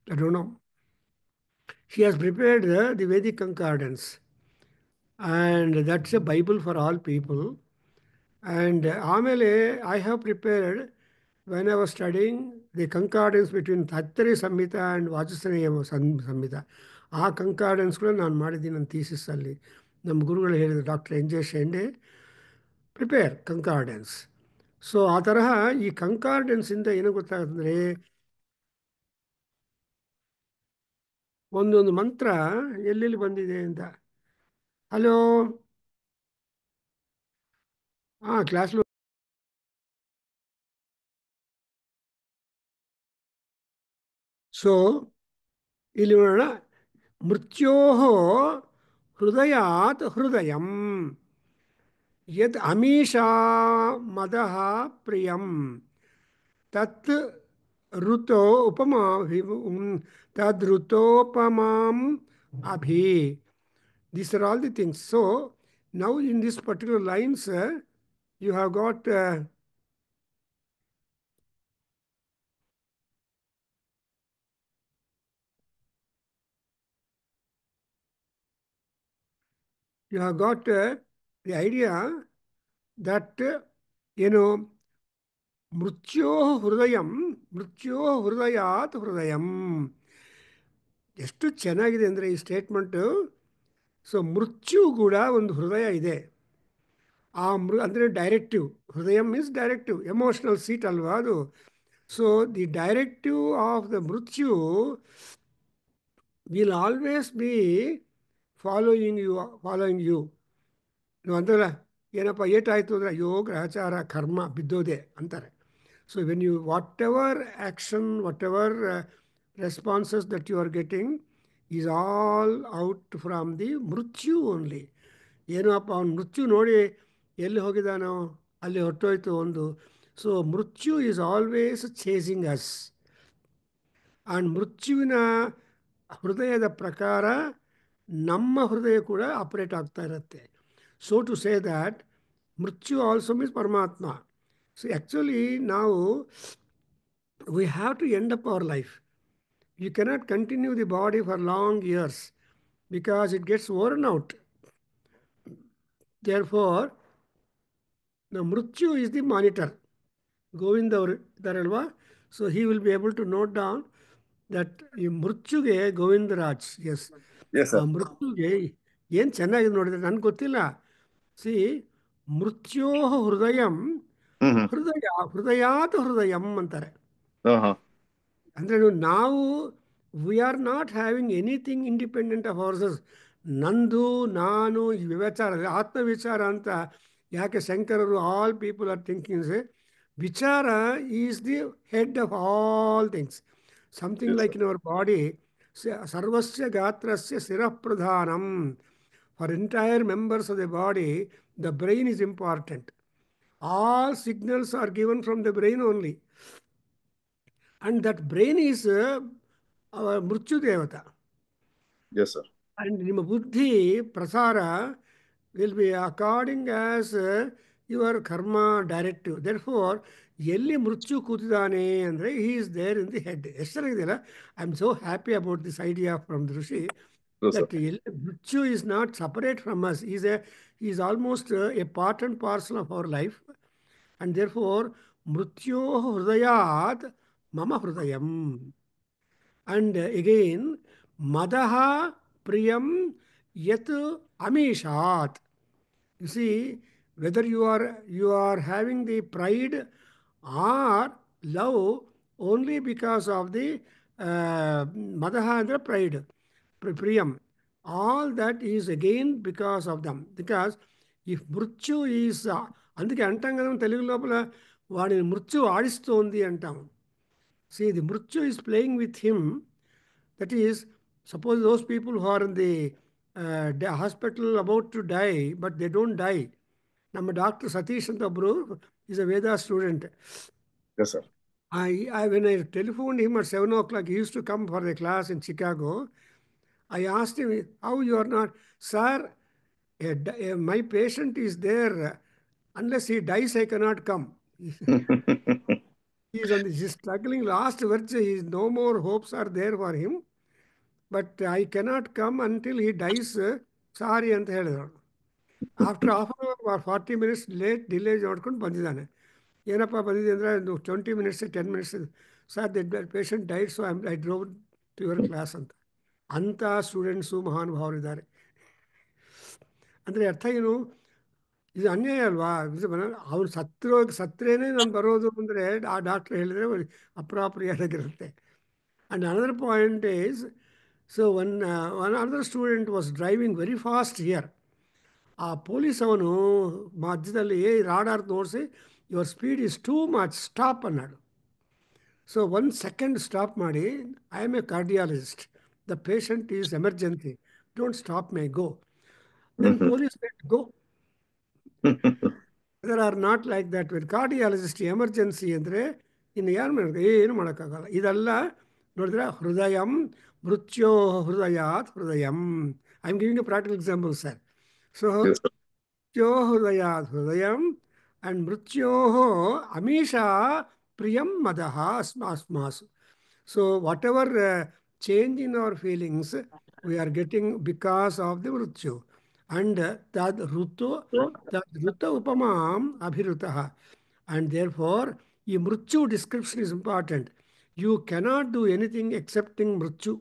[SPEAKER 1] I don't know. He has prepared the Vedic concordance, and that's a Bible for all people. And ಆಮೇಲೆ I have prepared, when I was studying, the concordance between Tattari Samhita and Vajasneya Samhita. ಆ ಕಂಕಾರ್ಡೆನ್ಸ್ಗಳು ನಾನು ಮಾಡಿದ್ದೀನಿ ನನ್ನ ಥೀಸಿಸಲ್ಲಿ. ನಮ್ಮ ಗುರುಗಳು ಹೇಳಿದ್ರು, doctor N J Shende, prepare concordance. So ಆ ತರಹ ಈ ಕಂಕಾರ್ಡೆನ್ಸಿಂದ ಏನು ಗೊತ್ತಾಗುತ್ತಂದರೆ, ಒಂದೊಂದು ಮಂತ್ರ ಎಲ್ಲೆಲ್ಲಿ ಬಂದಿದೆ ಅಂತ. ಹಲೋ. ಹಾಂ, ಕ್ಲಾಸ್ಲು. ಸೊ ಇಲ್ಲಿ ನೋಡೋಣ. ಮೃತ್ಯೋ ಹೃದಯಾತ್ ಹೃದಯಂ ಯದ್ ಅಮೀಷಾ ಮದಃ ಪ್ರಿಯಂ ತತ್ ಋತೋ ಉಪಮಾ ತದ್ ಋತೋಪಮಾಂ Abhi. These are all the things. So now in this particular lines, you have got the idea that ಮೃತ್ಯೋ ಹೃದಯಂ ಮೃತ್ಯೋ ಹೃದಯಾತ್ ಹೃದಯಂ. ಎಷ್ಟು ಚೆನ್ನಾಗಿದೆ ಅಂದರೆ ಈ ಸ್ಟೇಟ್ಮೆಂಟು. ಸೊ ಮೃತ್ಯು ಕೂಡ ಒಂದು ಹೃದಯ ಇದೆ. ಆ ಅಂದರೆ ಡೈರೆಕ್ಟಿವ್. ಹೃದಯ ಮೀನ್ಸ್ ಡೈರೆಕ್ಟಿವ್, ಎಮೋಷನಲ್ ಸೀಟ್ ಅಲ್ವಾ ಅದು. So the directive of the Mrityu will always be following you. ನೀವು ಅಂತಾರಲ್ಲ, ಏನಪ್ಪ ಏಟಾಯಿತು ಅಂದರೆ ಅಯ್ಯೋ ಗ್ರಹಚಾರ ಕರ್ಮ ಬಿದ್ದೋದೆ ಅಂತಾರೆ. So when you whatever action, whatever responses that you are getting is all out from the ಮೃತ್ಯು ಓನ್ಲಿ. ಏನೋ ಅಪ್ಪ ಅವ್ನು ಮೃತ್ಯು ನೋಡಿ ಎಲ್ಲಿ ಹೋಗಿದ್ದಾನೋ ಅಲ್ಲಿ ಹೊರಟೋಯ್ತು ಒಂದು. So Mrityu is always chasing us. And ಮೃತ್ಯುವಿನ ಹೃದಯದ ಪ್ರಕಾರ ನಮ್ಮ ಹೃದಯ ಕೂಡ ಆಪರೇಟ್ ಆಗ್ತಾ ಇರುತ್ತೆ. So to say that Mrityu also means Paramatma. So actually ನಾವು we have to end up our life. You cannot continue the body for long years because it gets worn out. Therefore, the Mrityu is the monitor. Govind ಅವರು ಇದ್ದಾರಲ್ವಾ, so he will be able to note down that ಈ ಮೃತ್ಯುಗೆ Govindaraj, S, ಆ ಮೃತ್ಯುಗೆ ಏನು ಚೆನ್ನಾಗಿದೆ ನೋಡಿದ್ರೆ ನನಗೆ ಗೊತ್ತಿಲ್ಲ. ಸಿ ಮೃತ್ಯೋ ಹೃದಯಂ ಹೃದಯಾತ್ ಹೃದಯಂ ಅಂತಾರೆ. ಅಂದರೆ ನಾವು we are not having anything independent of ourselves. ನಂದು ನಾನು ಈ ವಿಚಾರ ಆತ್ಮವಿಚಾರ ಅಂತ ಯಾಕೆ ಶಂಕರರು all people are thinking vichara is the head of all things. Something like in our body ಸರ್ವಸ್ಯ ಗಾತ್ರಸ್ಯ ಶಿರಃಪ್ರಧಾನಂ. For entire members of the body the brain is important. All signals are given from the brain only. And that brain is our ಮೃತ್ಯು ದೇವತ.
[SPEAKER 2] Yes, sir.
[SPEAKER 1] And ನಿಮ್ಮ ಬುದ್ಧಿ ಪ್ರಸಾರ will be according as your karma directive. Therefore, ಎಲ್ಲಿ ಮೃತ್ಯು ಕೂತಿದ್ದಾನೆ ಅಂದರೆ he is there in the head. ಎಷ್ಟು ಚೆನ್ನಾಗಿದೆಯಲ್ಲ. I am so happy about this idea from the rishi that Mrityu is not separate from us. He is almost a part and parcel of our life. And therefore, ಮೃತ್ಯೋ ಹೃದಯಾತ್ ಮಮ ಹೃದಯಂ. And again, madaha priyam yat amishat. You see, whether you are having the pride or love only because of the madaha and the pride, priyam, all that is again because of them. Because if మృత్యు is అందుకే అంటాం కదా తెలుగు లోపల వాడిని మృత్యు ఆడిస్తోంది అంటాం. See, the mrityu is playing with him. That is, suppose those people who are in the hospital about to die, but they don't die. Nama Dr. Satish Antabru is a Veda student.
[SPEAKER 2] Yes, sir.
[SPEAKER 1] When I telephoned him at 7 o'clock, he used to come for the class in Chicago. I asked him, how you are not? Sir, my patient is there. Unless he dies, I cannot come. He's struggling last verse. No more hopes are there for him. But I cannot come until he dies. Sorry ಅಂತ ಹೇಳಿದ್ರು. After half hour or 40 minutes delay ನೋಡ್ಕೊಂಡು ಬಂದಿದ್ದಾನೆ. ಏನಪ್ಪ ಬಂದಿದೆ ಅಂದರೆ 20 minutes 10 minutes sir that patient died, so I drove to your class ಅಂತ. ಅಂಥ students ಮಹಾನುಭಾವರಿದ್ದಾರೆ. ಅಂದರೆ ಅರ್ಥ ಏನು, ಇದು ಅನ್ಯಾಯ ಅಲ್ವಾ? ಅವ್ನು ಸತ್ರೇನೆ ನಾನು ಬರೋದು ಅಂದರೆ ಆ ಡಾಕ್ಟ್ರ್ ಹೇಳಿದರೆ ಅಪ್ರಾಪ್ರಿಯಾಗಿರುತ್ತೆ. And another point is, so one another student was driving very fast here. ಆ ಪೊಲೀಸ್ ಅವನು ಮಧ್ಯದಲ್ಲಿ ರಾಡಾರ್ ತೋರಿಸಿ your speed is too much stop ಅನ್ನಾడు. ಸೊ 1 ಸೆಕೆಂಡ್ ಸ್ಟಾಪ್ ಮಾಡಿ, I am a cardiologist, the patient is emergency, don't stop my go. Then police let go. There are not like that. With cardiologist emergency ಅಂದರೆ ಇನ್ನು ಯಾರು ಮಾಡೋದು, ಏನು ಮಾಡೋಕ್ಕಾಗಲ್ಲ. ಇದೆಲ್ಲ ನೋಡಿದ್ರೆ ಹೃದಯಂ ಮೃತ್ಯೋ ಹೃದಯಾತ್ ಹೃದಯಂ. I am giving a practical example sir. So ಮೃತ್ಯೋ ಹೃದಯಾತ್ ಹೃದಯಂ and ಮೃತ್ಯೋ ಅಮೀಷಾ ಪ್ರಿಯಂ ಮದಃ ಅಸ್ಮಾಸು. So whatever change in our feelings we are getting because of the mrityu. And tad ruta upamam abhirutah. And therefore, the mrityu description is important. You cannot do anything excepting mrityu.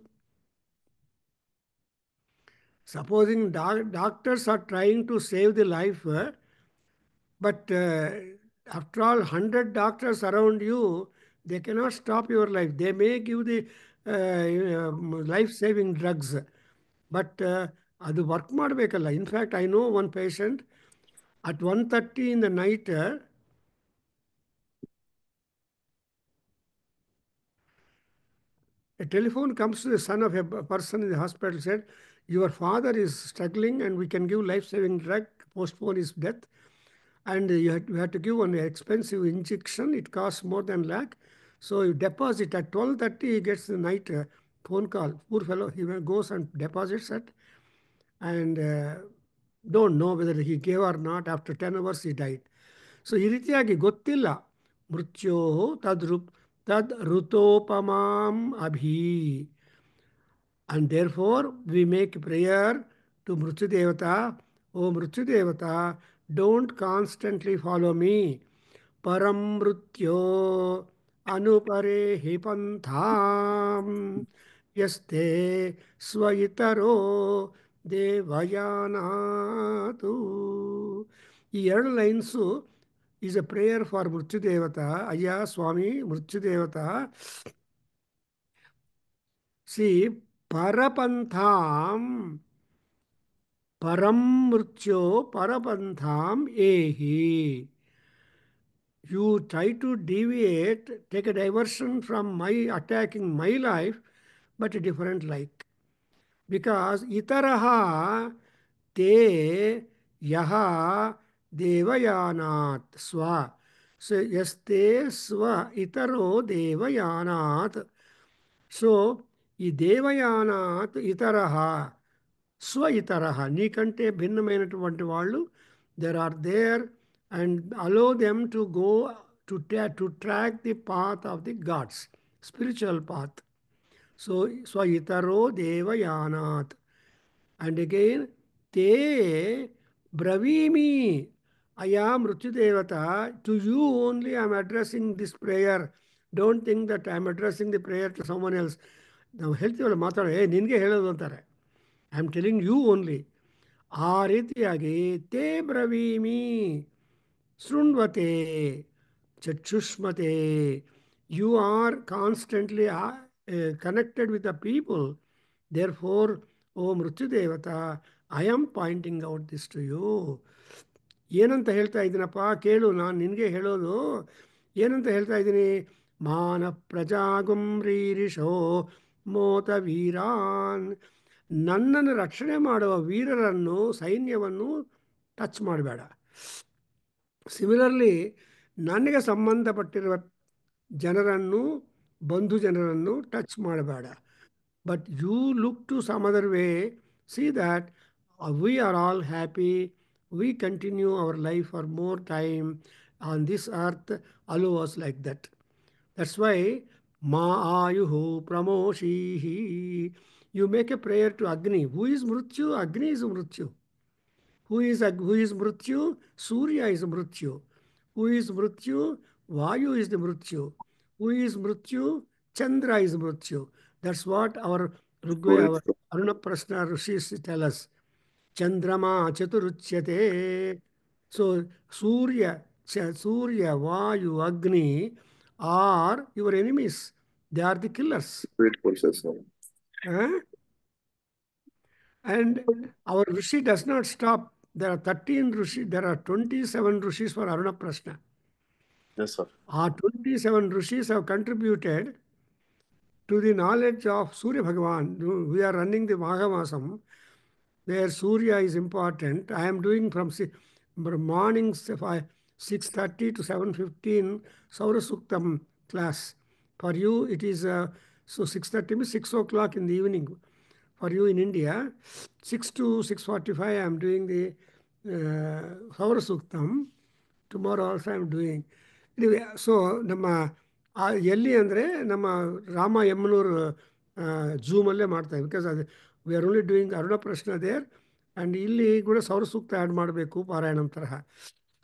[SPEAKER 1] Supposing doctors are trying to save the life, but after all, 100 doctors around you, they cannot stop your life. They may give the life-saving drugs, but ಅದು work ಮಾಡಬೇಕಲ್ಲ. In fact I know one patient at 1:30 in the night, a telephone comes to the son of a person in the hospital, said, your father is struggling and we can give life-saving drug, postpone his death. And you have to give an expensive injection. It costs more than lakh. So you deposit at 12:30. He gets the night phone call. Poor fellow. He goes and deposits it, and don't know whether he gave or not. After 10 hours, he died. So ಈ ರೀತಿಯಾಗಿ ಗೊತ್ತಿಲ್ಲ. ಮೃತ್ಯೋ ತದ್ ಋತೋಪಮಾಂ Abhi. And therefore, we make prayer to Mrityu Devata. Oh Mrityu Devata, don't constantly follow me. Param Mrityo Anupare Hipantham Yaste Swayitaro Devayanatu. ಈ 2 lines is a prayer for Mrityu Devata. ಅಯ್ಯ ಸ್ವಾಮಿ ಮೃತ್ಯು ದೇವತಾ, ಸಿ ಪರಪಂಥಾಂ ಪರಂ ಮೃತ್ಯೋ ಪರಪಂಥಾಂ ಏಹಿ. You try to deviate, take a diversion from my attacking my life, but a different like. Because itaraha te yaha devayanat swa. So yaste swa itaro devayanat. So ఈ దేవయానాత్ ఇతరహ స్వ ఇతరహ, నీకంటే భిన్నమైనటువంటి వాళ్ళు there are there, and allow them to go to track the path of the gods, spiritual path. So స్వ ఇతరో దేవయానాత్. And again తే బ్రవీమి. అయా Mrityudevata, to you only I'm addressing this prayer. Don't think that I am addressing the prayer to someone else. ನಾವು ಹೇಳ್ತೀವಲ್ಲ, ಮಾತಾಡೋ, ನಿನಗೆ ಹೇಳೋದು ಅಂತಾರೆ. I am telling you only. ಆ ರೀತಿಯಾಗಿ ತೇ ಬ್ರವೀಮಿ ಶೃಣ್ವತೆ ಚಕ್ಷುಷ್ಮತೆ. You are constantly connected with the people. Therefore, O Mrityudevata, I am pointing out this to you. ಏನಂತ ಹೇಳ್ತಾ ಇದ್ದೀನಪ್ಪ ಕೇಳು, ನಾನು ನಿನಗೆ ಹೇಳೋದು. ಏನಂತ ಹೇಳ್ತಾ ಇದ್ದೀನಿ? ಮಾನ ಪ್ರಜಾಗುಂ ರೀರಿಷೋ ಮೋತ ವೀರಾನ್. ನನ್ನನ್ನು ರಕ್ಷಣೆ ಮಾಡುವ ವೀರರನ್ನು, ಸೈನ್ಯವನ್ನು ಟಚ್ ಮಾಡಬೇಡ. ಸಿಮಿಲರ್ಲಿ, ನನಗೆ ಸಂಬಂಧಪಟ್ಟಿರುವ ಜನರನ್ನು, ಬಂಧು ಜನರನ್ನು ಟಚ್ ಮಾಡಬೇಡ. But you look to some other way, see that we are all happy, we continue our life for more time on this earth. Allow us like that. That's why ma ayuhu pramoshihi. You make a prayer to Agni. Who is Mrityu? Agni is Mrityu. Who is Mrityu? Surya is Mrityu. Who is Mrityu? Vayu is the Mrityu. Who is Mrityu? Chandra is Mrityu. That's what our Rigveda, our Aruna Prasna Rishis tell us. Chandrama Chaturuchyate. So Surya, Vayu, Agni are your enemies. They are the killers.
[SPEAKER 3] Great process.
[SPEAKER 1] And our Rishi does not stop there are 13 Rishi, there are 27 Rishis for Aruna Prashna.
[SPEAKER 3] Yes, sir.
[SPEAKER 1] Our 27 Rishis have contributed to the knowledge of Surya Bhagavan. We are running the Maghamasam, where Surya is important. I am doing from mornings 6:30 to 7:15 Saura Suktam class. For you, it is so 6:30 means 6 o'clock in the evening. For you in India, 6 to 6:45, I am doing the Saura Suktam. Tomorrow also I am doing. Anyway, so ನಮ್ಮ ಎಲ್ಲಿ ಅಂದರೆ ನಮ್ಮ ರಾಮ ಯಮ್ಮನೂರು ಝೂಮಲ್ಲೇ ಮಾಡ್ತಾಯಿದ್ವಿ. Because ಅದು we are only doing Aruna Prashna there. And ಇಲ್ಲಿ ಕೂಡ ಸೌರ ಸೂಕ್ತ ಆ್ಯಡ್ ಮಾಡಬೇಕು ಪಾರಾಯಣಂ ತರಹ.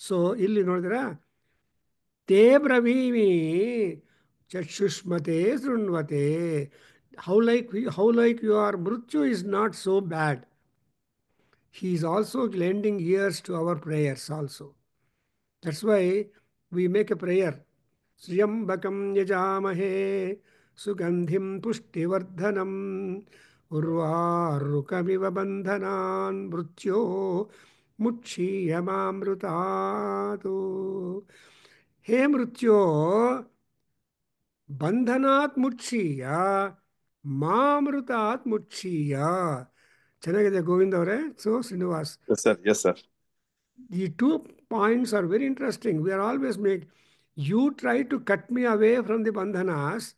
[SPEAKER 1] ಸೊ ಇಲ್ಲಿ ನೋಡಿದ್ರೆ ತೇ ಬ್ರವೀಮಿ ಚಕ್ಷುಷ್ಮತೆ ಶೃಣ್ವತೆ. ಹೌ ಲೈಕ್ ಯುವರ್ ಮೃತ್ಯು is not so bad. He is also lending ears to our prayers also. That's why we make a prayer. Sriyambakam yajamahe sugandhim pushtivardhanam urvarukamiva bandhanan mrityo muchiyamamrutatu. He mrityo ಬಂಧನಾತ್ ಮುಚ್ಚಿಯ ಮಾಮೃತಾತ್ ಮುಚ್ಚಿಯ. ಚೆನ್ನಾಗಿದೆ ಗೋವಿಂದ್ ಅವರೇ. So Srinivas,
[SPEAKER 3] Yes, sir. Yes, sir.
[SPEAKER 1] the 2 points are very interesting. We are always you try to cut me away from the bandhanas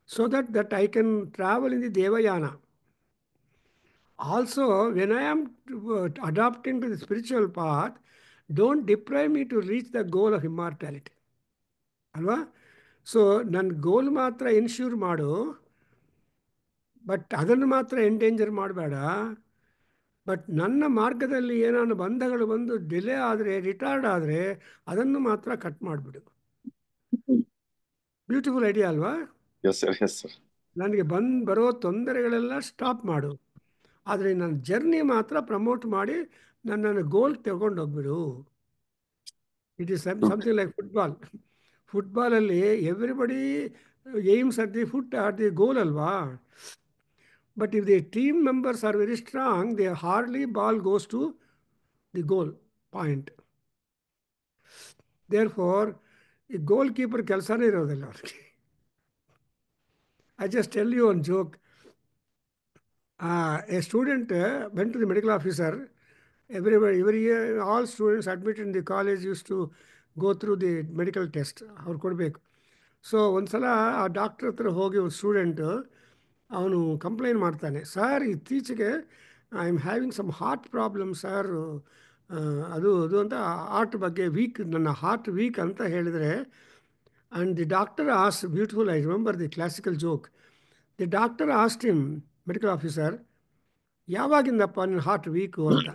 [SPEAKER 1] so that I can travel in the Devayana. Also, when I am adopting to the spiritual path, don't deprive me to reach the goal of immortality. ಅಲ್ವಾ? So ನನ್ನ ಗೋಲ್ ಮಾತ್ರ ensure ಮಾಡು, but ಅದನ್ನು ಮಾತ್ರ endanger ಮಾಡಬೇಡ. But ನನ್ನ ಮಾರ್ಗದಲ್ಲಿ ಏನಾನು ಬಂಧಗಳು ಬಂದು ಡಿಲೇ ಆದರೆ, ರಿಟಾರ್ಡ್ ಆದರೆ ಅದನ್ನು ಮಾತ್ರ ಕಟ್ ಮಾಡಿಬಿಡು. ಬ್ಯೂಟಿಫುಲ್ ಐಡಿಯಾ ಅಲ್ವಾ?
[SPEAKER 3] Yes, sir. Yes, sir.
[SPEAKER 1] ನನಗೆ ಬರೋ ತೊಂದರೆಗಳೆಲ್ಲ ಸ್ಟಾಪ್ ಮಾಡು, ಆದರೆ ನನ್ನ ಜರ್ನಿ ಮಾತ್ರ ಪ್ರಮೋಟ್ ಮಾಡಿ ನನ್ನನ್ನು ಗೋಲ್ ತಗೊಂಡೋಗ್ಬಿಡು. ಇಟ್ ಈಸ್ ಸಮಥಿಂಗ್ ಲೈಕ್ ಫುಟ್ಬಾಲಲ್ಲಿ everybody aims at the goal ಅಲ್ವಾ? But if the team members are very strong, they hardly ball goes to the goal point. Therefore, the goalkeeper ಕೆಲಸನೇ ಇರೋದಿಲ್ಲ ಅವ್ರಿಗೆ. I just tell you one joke. A student went to the medical officer. Every year, all students admitted in the college used to go through the medical test. ಅವ್ರು ಕೊಡಬೇಕು. So ಒಂದ್ಸಲ ಆ doctor ಹತ್ರ ಹೋಗಿ ಒಂದು ಸ್ಟೂಡೆಂಟು ಅವನು complaint ಮಾಡ್ತಾನೆ, sir ಇತ್ತೀಚೆಗೆ I am having some heart problem sir, ಅದು ಅಂತ ಹಾರ್ಟ್ ಬಗ್ಗೆ ನನ್ನ ಹಾರ್ಟ್ ವೀಕ್ ಅಂತ ಹೇಳಿದರೆ. And the doctor asked, beautiful, I remember the classical joke. The doctor asked him, medical officer, ಯಾವಾಗಿಂದಪ್ಪ ನಿನ್ನ ಹಾರ್ಟ್ ವೀಕು ಅಂತ.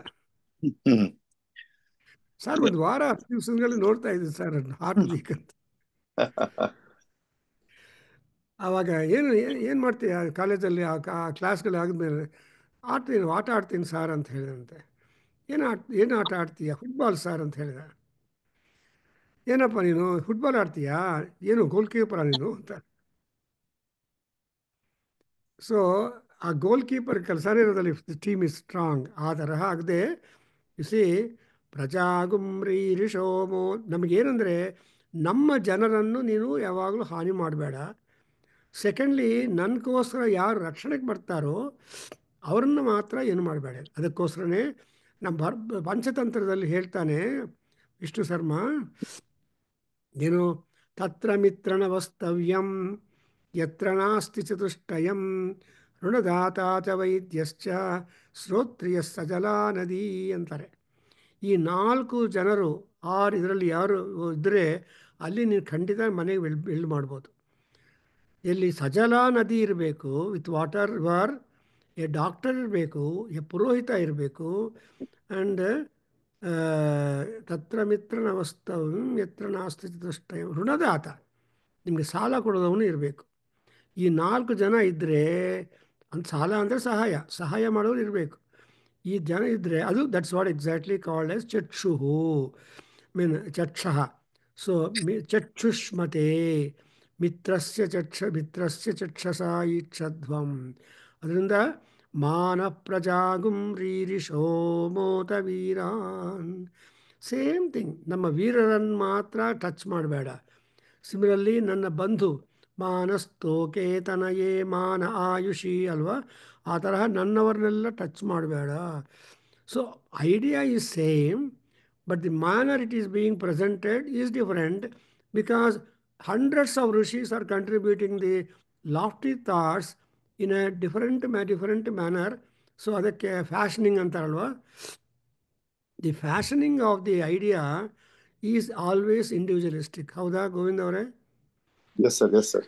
[SPEAKER 1] ಸರ್ ಒಂದು ವಾರ 10 ದಿವಸಗಳಲ್ಲಿ ನೋಡ್ತಾ ಇದ್ದೀನಿ ಸರ್ ಹಾರ್ಟ್ ವೀಕ್ ಅಂತ. ಆವಾಗ ಏನು ಮಾಡ್ತೀಯ ಕಾಲೇಜಲ್ಲಿ ಆ ಕ್ಲಾಸ್ಗಳು ಆದಮೇಲೆ? ಆಟ ಆಡ್ತೀನಿ ಸಾರ್ ಅಂತ ಹೇಳಿದಂತೆ. ಏನು ಆಟ ಆಡ್ತೀಯ? ಫುಟ್ಬಾಲ್ ಸಾರ್ ಅಂತ ಹೇಳಿದ. ಏನಪ್ಪ ನೀನು ಫುಟ್ಬಾಲ್ ಆಡ್ತೀಯಾ? ಏನು ಗೋಲ್ ಕೀಪರಾ ನೀನು ಅಂತ. ಸೊ ಆ ಗೋಲ್ ಕೀಪರ್ ಕೆಲಸನೇ ಇರೋದಲ್ಲಿ if the team is strong. ಆ ತರಹ ಆಗದೆ ಇಸಿ ಪ್ರಜಾಗುಮ್ರಿ ರಿಷೋಮೋ. ನಮಗೇನೆಂದರೆ ನಮ್ಮ ಜನರನ್ನು ನೀನು ಯಾವಾಗಲೂ ಹಾನಿ ಮಾಡಬೇಡ. ಸೆಕೆಂಡ್ಲಿ, ನನಗೋಸ್ಕರ ಯಾರು ರಕ್ಷಣೆಗೆ ಬರ್ತಾರೋ ಅವರನ್ನು ಮಾತ್ರ ಏನು ಮಾಡಬೇಡ. ಅದಕ್ಕೋಸ್ಕರನೇ ನಮ್ಮ ಪಂಚತಂತ್ರದಲ್ಲಿ ಹೇಳ್ತಾನೆ ವಿಷ್ಣು ಶರ್ಮಾ, ಏನು ತತ್ರ ಮಿತ್ರಣ ವಸ್ತವ್ಯಂ ಯತ್ರ ನಾಸ್ತಿ ಚತುಷ್ಟಯಂ ಋಣದಾತ ಚ ವೈದ್ಯಶ್ಚ ಶ್ರೋತ್ರಿಯ ಸಜಲಾ ನದಿ ಅಂತಾರೆ. ಈ 4 ಜನರು ಇದರಲ್ಲಿ ಯಾರು ಇದ್ದರೆ ಅಲ್ಲಿ ನೀನು ಖಂಡಿತ ಮನೆಗೆ ಬಿಲ್ಡ್ ಮಾಡ್ಬೋದು. ಎಲ್ಲಿ ಸಜಲಾ ನದಿ ಇರಬೇಕು, with water river, A doctor ಇರಬೇಕು, ಎ ಪುರೋಹಿತ ಇರಬೇಕು, ಆ್ಯಂಡ್ ತತ್ರ ಮಿತ್ರನ ವಸ್ತವ್ಯಂ ಯತ್ರ ನಾಸ್ತಿ ಚತುಷ್ಟಯಂ ಋಣದಾತ, ನಿಮಗೆ ಸಾಲ ಕೊಡೋದವನು ಇರಬೇಕು. ಈ 4 ಜನ ಇದ್ದರೆ, ಸಾಲ ಅಂದರೆ ಸಹಾಯ ಮಾಡೋರು ಇರಬೇಕು. ಈ ಜನ ಇದ್ದರೆ ಅದು that's what exactly called as ಚಕ್ಷುಹು, ಚಕ್ಷಃ. ಸೊ ಚಕ್ಷುಷ್ಮತೆ ಮಿತ್ರಸ್ಯ ಚಕ್ಷಸ ಈಕ್ಷಧ್ವಂ. ಅದರಿಂದ ಮಾನ ಪ್ರಜಾಗುಂ ರೀರಿಷೋ ಮೋತ ವೀರಾನ್. ಸೇಮ್ ಥಿಂಗ್, ನಮ್ಮ ವೀರರನ್ನು ಮಾತ್ರ ಟಚ್ ಮಾಡಬೇಡ. ಸಿಮಿಲರ್ಲಿ ನನ್ನ ಬಂಧು ಮಾನಸ್ತೋಕೇತನಯೇ ಮಾನ ಆಯುಷಿ ಅಲ್ವಾ, ಆ ತರಹ ನನ್ನವ್ರನ್ನೆಲ್ಲ ಟಚ್ ಮಾಡಬೇಡ. So idea is same, but the manner it is being presented is different, because hundreds of rishis are contributing the lofty thoughts in a different manner. So ಅದಕ್ಕೆ ಫ್ಯಾಷನಿಂಗ್ ಅಂತಾರಲ್ವ, the fashioning of the idea is always individualistic. ಹೌದಾ ಗೋವಿಂದ್ ಅವರೇ?
[SPEAKER 3] Yes, sir. Yes, sir.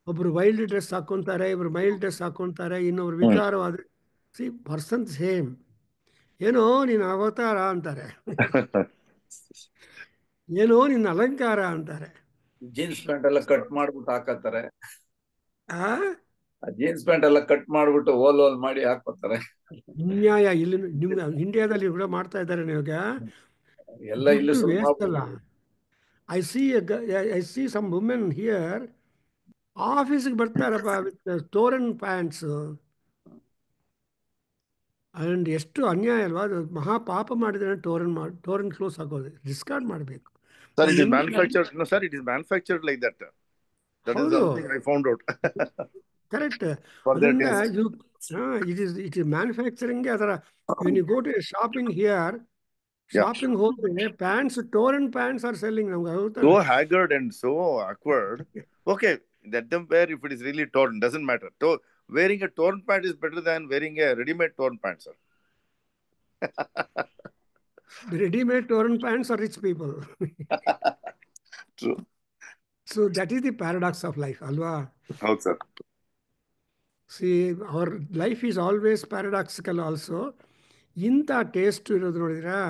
[SPEAKER 1] ಒಬ್ರು wild dress ಹಾಕ್ಕೊಂತಾರೆ, ಇಬ್ರು mild dress ಹಾಕ್ಕೊಂತಾರೆ, ಇನ್ನೊಬ್ರು
[SPEAKER 3] Hmm.
[SPEAKER 1] ವಿಕಾರವಾದ person same. ಏನೋ ನೀನು ಅವತಾರ ಅಂತಾರೆ, ಏನೋ ನಿನ್ನ ಅಲಂಕಾರ ಅಂತಾರೆ.
[SPEAKER 2] ಜೀನ್ಸ್ ಪ್ಯಾಂಟ್ ಎಲ್ಲ ಕಟ್ ಮಾಡ್ಬಿಟ್ಟು ಹಾಕತ್ತಾರೆ.
[SPEAKER 1] ಆ
[SPEAKER 2] ಜೀನ್ಸ್ ಪ್ಯಾಂಟ್ ಎಲ್ಲ ಕಟ್ ಮಾಡ್ಬಿಟ್ಟು ಹೋಲ್ ಮಾಡಿ ಹಾಕೋತಾರೆ.
[SPEAKER 1] ಅನ್ಯಾಯ. ಇಲ್ಲಿ ನಿಮ್ಗೆ ಇಂಡಿಯಾದಲ್ಲಿ ಕೂಡ ಮಾಡ್ತಾ ಇದ್ದಾರೆ. ನಿಮಗೆ
[SPEAKER 2] ಎಲ್ಲ ಇಲ್ಲಿ ಶುರು
[SPEAKER 1] ವೇಸ್ಟ್ ಅಲ್ಲ.
[SPEAKER 2] ಮಾಡ್ಬಿಟ್ಟು
[SPEAKER 1] I see some women here, ಆಫೀಸಿಗೆ ಬರ್ತಾರಪ್ಪ ವಿತ್ ಟೋರನ್ ಪ್ಯಾಂಟ್ಸ್. ಅಂಡ್ ಎಷ್ಟು ಅನ್ಯಾಯ ಅಲ್ವಾ ಅದು. ಮಹಾಪಾಪ ಮಾಡಿದ್ರೆ ಟೋರನ್ ಕ್ಲೋಸ್ ಹಾಕೋದು ಡಿಸ್ಕಾರ್ಡ್ ಮಾಡಬೇಕು.
[SPEAKER 3] Sir, it is manufactured. No, sir, it is manufactured like that. That is
[SPEAKER 1] ಹೌದು,
[SPEAKER 3] something I found out.
[SPEAKER 1] Correct.
[SPEAKER 3] For their
[SPEAKER 1] ಅದರಿಂದ
[SPEAKER 3] taste.
[SPEAKER 1] ಇಟ್ ಇಸ್ ಮ್ಯಾನುಫ್ಯಾಕ್ಚರಿಂಗ್ ಅದರ. When you go to shopping here,
[SPEAKER 3] Yeah.
[SPEAKER 1] Shopping ಹೋದ್ರೆ pants, torn pants are selling. ನಮ್ಗೆ
[SPEAKER 3] So haggard and so awkward. Okay, let them wear if it is really torn. Doesn't matter. Wearing a torn pant is better than wearing a ready-made torn pant, sir.
[SPEAKER 1] Readymade torn pants are rich people.
[SPEAKER 3] True.
[SPEAKER 1] So that is the paradox of life ಅಲ್ವಾ?
[SPEAKER 3] How, sir?
[SPEAKER 1] See our life is always paradoxical also. ಇಂಥ taste ಇರೋದು ನೋಡಿದ್ರಾ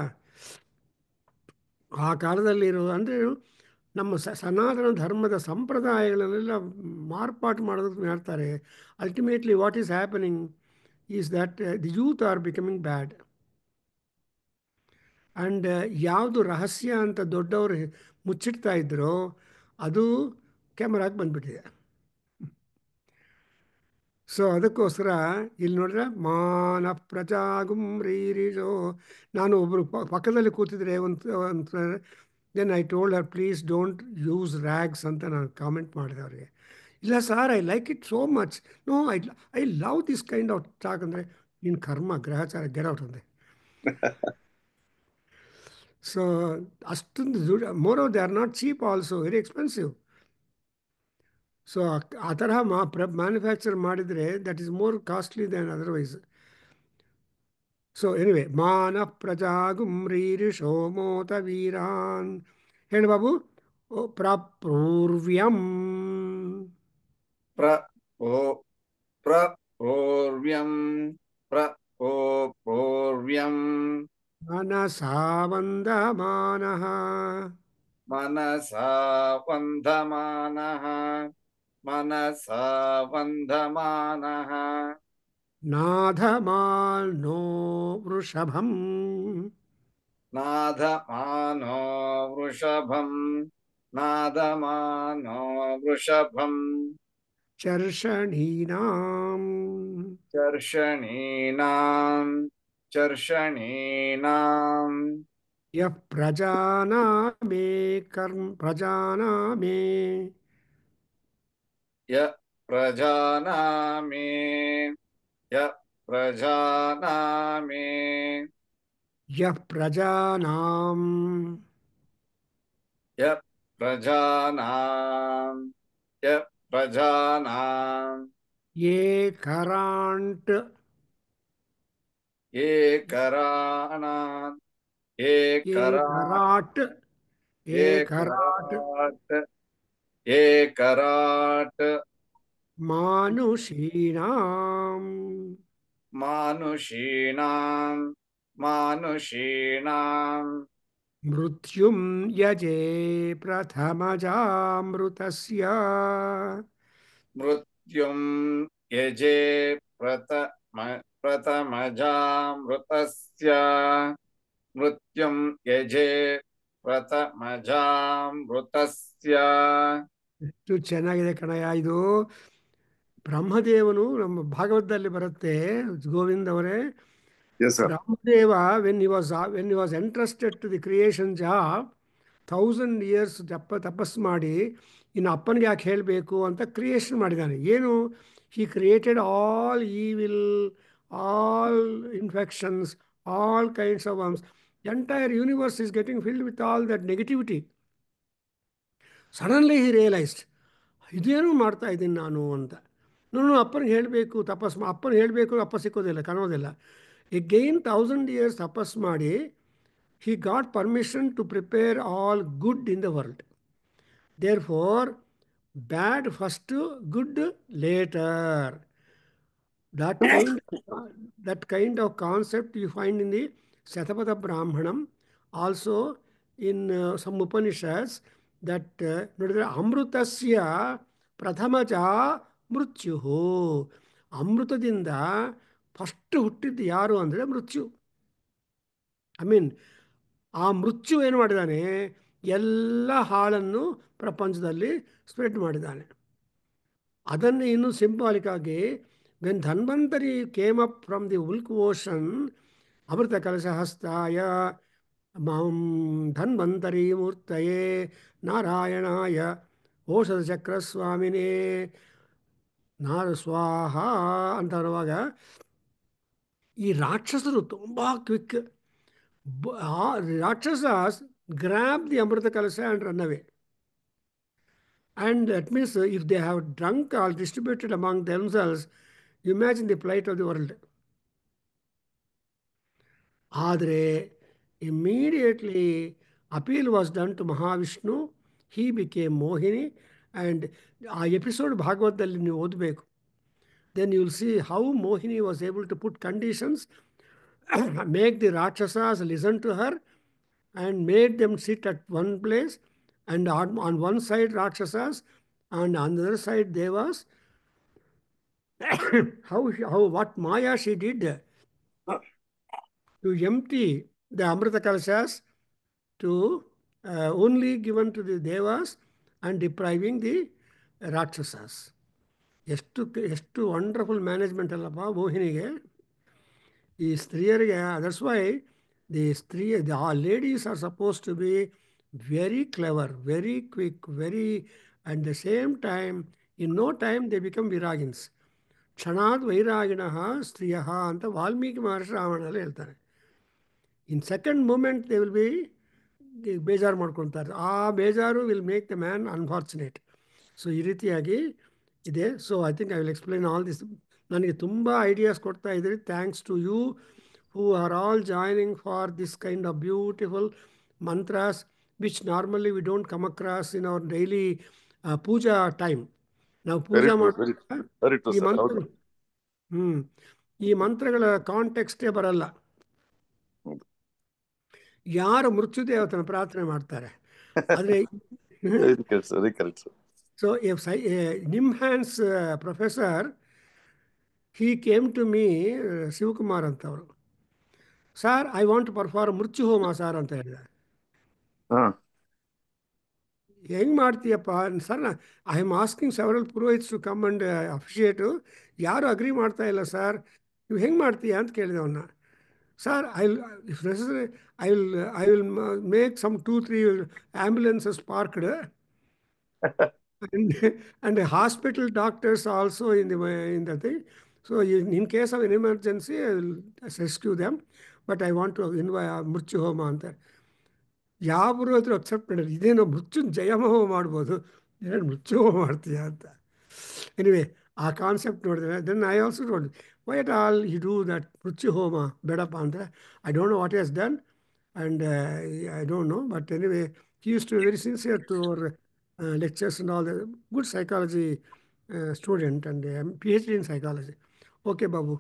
[SPEAKER 1] ಆ ಕಾಲದಲ್ಲಿ ಇರೋದು. ಅಂದರೆ ನಮ್ಮ ಸನಾತನ ಧರ್ಮದ ಸಂಪ್ರದಾಯಗಳನ್ನೆಲ್ಲ ಮಾರ್ಪಾಟು ಮಾಡೋದಕ್ಕೆ ಮಾಡ್ತಾರೆ. Ultimately what is happening is that the youth are becoming bad. And ಯಾವುದು ರಹಸ್ಯ ಅಂತ ದೊಡ್ಡವರು ಮುಚ್ಚಿಡ್ತಾ ಇದ್ರೋ ಅದು ಕ್ಯಾಮರಾಗೆ ಬಂದುಬಿಟ್ಟಿದೆ. ಸೊ ಅದಕ್ಕೋಸ್ಕರ ಇಲ್ಲಿ ನೋಡಿದ್ರೆ ಮಾನ ಪ್ರಜಾಗುಂ ರೀರಿಜೋ. ನಾನು ಒಬ್ಬರು ಪಕ್ಕದಲ್ಲಿ ಕೂತಿದ್ರೆ ಒಂದು then I told her please don't use rags ಅಂತ ನಾನು ಕಾಮೆಂಟ್ ಮಾಡಿದೆ ಅವರಿಗೆ. ಇಲ್ಲ sir, I like it so much. No, I love this kind of talk. ಅಂದರೆ ನಿನ್ನ ಕರ್ಮ ಗ್ರಹಚಾರ ಗೆರೌಟ್ ಅಂದೆ. ಸೊ ಅಷ್ಟೊಂದು ದುಡ್ಡು, more they are not cheap, also very expensive. So ಆ ತರಹ ಮ್ಯಾನುಫ್ಯಾಕ್ಚರ್ ಮಾಡಿದರೆ that is more costly than otherwise. So anyway, ಮಾನ ಪ್ರಜಾಗುಂ ರೀರಿಷೋ ಮೋತ ವೀರಾನ್. ಹೇಳಿ ಬಾಬು. ಪ್ರಾಪ್ರೂರ್ವ್ಯಂ
[SPEAKER 2] ಪ್ರಪೂರ್ವ್ಯಂ ಪ್ರಪೂರ್ವ್ಯಂ
[SPEAKER 1] ಮನಸಾ ವಂದಮಾನಃ
[SPEAKER 2] ಮನಸಾ ವಂದಮಾನಃ ಮನಸಾ ವಂದಮಾನಃ
[SPEAKER 1] ನಾಧಮಾನೋ ವೃಷಭಂ
[SPEAKER 2] ನಾದಮಾನೋ ವೃಷಭಂ ನಾದಮಾನೋ ವೃಷಭಂ
[SPEAKER 1] ಚರ್ಷಣೀನಾಂ
[SPEAKER 2] ಚರ್ಷಣೀನಾಂ ಚರ್ಷಣೀನಾಂ
[SPEAKER 1] ಯಃ ಪ್ರಜಾನಾಮೇ ಪ್ರಜಾನಾಮೇ
[SPEAKER 2] ಯ ಪ್ರಜಾನಾಮೇ ಯ ಪ್ರಜಾನಾಮೇ
[SPEAKER 1] ಯಃ ಪ್ರಜಾನಾಂ
[SPEAKER 2] ಯ ಪ್ರಜಾನಾಂ ಯ ಪ್ರಜಾನಾಂ
[SPEAKER 1] ಯೇ ಕರಾಂಟ್
[SPEAKER 2] ಏಕರಾಣಾಂ
[SPEAKER 1] ಯೇ
[SPEAKER 2] ಏಕರಾಟ್
[SPEAKER 1] ಕರಾಟ್ ಯೇ ಕರಾಟ್
[SPEAKER 2] ಏಕರಾಟ್
[SPEAKER 1] ಮಾನುಷೀಣಾಂ
[SPEAKER 2] ಮಾನುಷೀಣಾಂ ಮಾನುಷೀಣಾಂ
[SPEAKER 1] ಮೃತ್ಯುಂ ಯಜೇ ಪ್ರಥಮಜಾಮೃತಸ್ಯ
[SPEAKER 2] ಮೃತ್ಯುಂ ಯಜೇ ಪ್ರಥಮಜಾಮೃತಸ್ಯ ಮೃತ್ಯುಂ ಯಜೇ ಪ್ರಥಮಜಾಮೃತಸ್ಯ.
[SPEAKER 1] ಎಷ್ಟು ಚೆನ್ನಾಗಿದೆ ಕಣಯ್ಯ ಇದು. ಬ್ರಹ್ಮದೇವನು ನಮ್ಮ ಭಾಗವತದಲ್ಲಿ ಬರುತ್ತೆ, ಗೋವಿಂದ್ ಅವರೇ.
[SPEAKER 3] Yes, sir.
[SPEAKER 1] Brahmadeva when he was entrusted to the creation job 1000 years ತಪಸ್ಸು ಮಾಡಿ ಇನ್ನು ಅಪ್ಪನಿಗೆ ಯಾಕೆ ಹೇಳಬೇಕು ಅಂತ ಕ್ರಿಯೇಷನ್ ಮಾಡಿದ್ದಾನೆ. ಏನು? He created all evil, all infections, all kinds of worms. Entire universe is getting filled with all that negativity. Suddenly he realised, ಇದೇನು ಮಾಡ್ತಾ ಇದ್ದೀನಿ ನಾನು ಅಂತ. ನಾನು ಅಪ್ಪನಿಗೆ ಹೇಳಬೇಕು, ಅಪ್ಪನಿಗೆ ಹೇಳಬೇಕು, ಅಪ್ಪ ಸಿಕ್ಕೋದಿಲ್ಲ, ಕಾಣೋದಿಲ್ಲ. ಎಗೈನ್ 1000 years ತಪಸ್ ಮಾಡಿ he got permission to prepare all good in the world. Therefore, bad first, good later. That kind of concept you find in the Shatapada Brahmanam, also in some Upanishads, that Amrutasya Prathamaja Mrutyuhu. ಅಮೃತದಿಂದ first ಹುಟ್ಟಿದ್ದು ಯಾರು ಅಂದರೆ ಮೃತ್ಯು. I mean, ಆ ಮೃತ್ಯು ಏನು ಮಾಡಿದ್ದಾನೆ? ಎಲ್ಲ ಹಾಳನ್ನು ಪ್ರಪಂಚದಲ್ಲಿ ಸ್ಪ್ರೆಡ್ ಮಾಡಿದ್ದಾನೆ. ಅದನ್ನು ಇನ್ನೂ ಸಿಂಪಾಲಿಕ್ ಆಗಿ, when Dhanvantari came up from the milk ocean, ಅಮೃತ ಕಲಶಹಸ್ತಾಯ ಮಾಂ ಧನ್ವಂತರಿ ಮೂರ್ತಯೇ ನಾರಾಯಣಾಯ ಔಷಧ ಚಕ್ರ ಸ್ವಾಮಿನೇ ಸ್ವಾಹ ಅಂತ ಬರುವಾಗ, ಈ ರಾಕ್ಷಸರು ತುಂಬ quick. Rakshasas grab the Amrita Kalasha and run away. And that means if they have drunk or distributed among themselves, you imagine the plight of the world. Adre, immediately appeal was done to Mahavishnu. He became Mohini. And ಆ episode ಭಾಗವತದಲ್ಲಿ ನೀವು ಓದಬೇಕು. Then you will see how Mohini was able to put conditions, make the Rakshasas listen to her, and made them sit at one place, and on one side Rakshasas and on the other side Devas. What Maya she did to empty the Amrita Kalashas to only given to the Devas and depriving the Rakshasas. ಎಷ್ಟು wonderful management ಅಲ್ಲಪ್ಪ ಮೋಹಿನಿಗೆ, ಈ ಸ್ತ್ರೀಯರಿಗೆ. That's why the ladies are supposed to be very clever, very quick, very, at the same time, in no time they become viragins. ಕ್ಷಣಾದ್ ವೈರಾಗಿಣಃ ಸ್ತ್ರೀಯಃ ಅಂತ ವಾಲ್ಮೀಕಿ ಮಹರ್ಷಿ ರಾಮಾಯಣದಲ್ಲಿ ಹೇಳ್ತಾರೆ. In second moment they will be ಬೇಜಾರು ಮಾಡ್ಕೊತಾರೆ. ಆ ಬೇಜಾರು will make the man unfortunate. So ಈ ರೀತಿಯಾಗಿ ಇದೆ. So I think I will explain all this. ನನಗೆ ತುಂಬ ಐಡಿಯಾಸ್ ಕೊಡ್ತಾ ಇದ್ದೀರಿ. Thanks to you who are all joining for this kind of beautiful mantras, which normally we don't come across in our daily puja time. ನಾವು ಪೂಜಾ ಮಾಡುವಾಗ ಈ ಮಂತ್ರಗಳ ಕಾಂಟೆಕ್ಸ್ಟೇ ಬರಲ್ಲ. ಯಾರು ಮೃತ್ಯುದೇವತನ ಪ್ರಾರ್ಥನೆ ಮಾಡ್ತಾರೆ. ಆದರೆ so NIMHANS professor, he came to me, Shivakumar ಅಂತವರು, sir I want to perform Mrityu homa sir ಅಂತ ಹೇಳಿದ. ಹೆಂಗೆ ಮಾಡ್ತೀಯಪ್ಪ sir? I am asking several purohits to come and officiate. ಯಾರು ಅಗ್ರಿ ಮಾಡ್ತಾ ಇಲ್ಲ ಸರ್, ನೀವು ಹೆಂಗೆ ಮಾಡ್ತೀಯ ಅಂತ ಕೇಳಿದೆ ಅವನ್ನ. Sir if necessary I will make some 2-3 ambulances parked and hospital doctors also in the thing. So in case of an emergency, I will rescue them. But I want to invite ಮೃತ್ಯು ಹೋಮ ಅಂತ. ಯಾರು ಹತ್ರ accept ಮಾಡಿದ್ರು. ಇದೇನೋ ಮೃತ್ಯು ಜಯಮೋಹ ಮಾಡ್ಬೋದು, ಏನು ಮೃತ್ಯು ಹೋಮ ಮಾಡ್ತೀಯ ಅಂತ. ಎನಿವೆ ಆ ಕಾನ್ಸೆಪ್ಟ್ ನೋಡಿದ್ರೆ then I also told, why at all you do that ಮೃತ್ಯು ಹೋಮ ಬೇಡಪ್ಪ ಅಂದರೆ, I don't know what has done and I don't know. But anyway he used to be very sincere to our lectures and all. The good psychology student and PhD in psychology. Okay, Babu.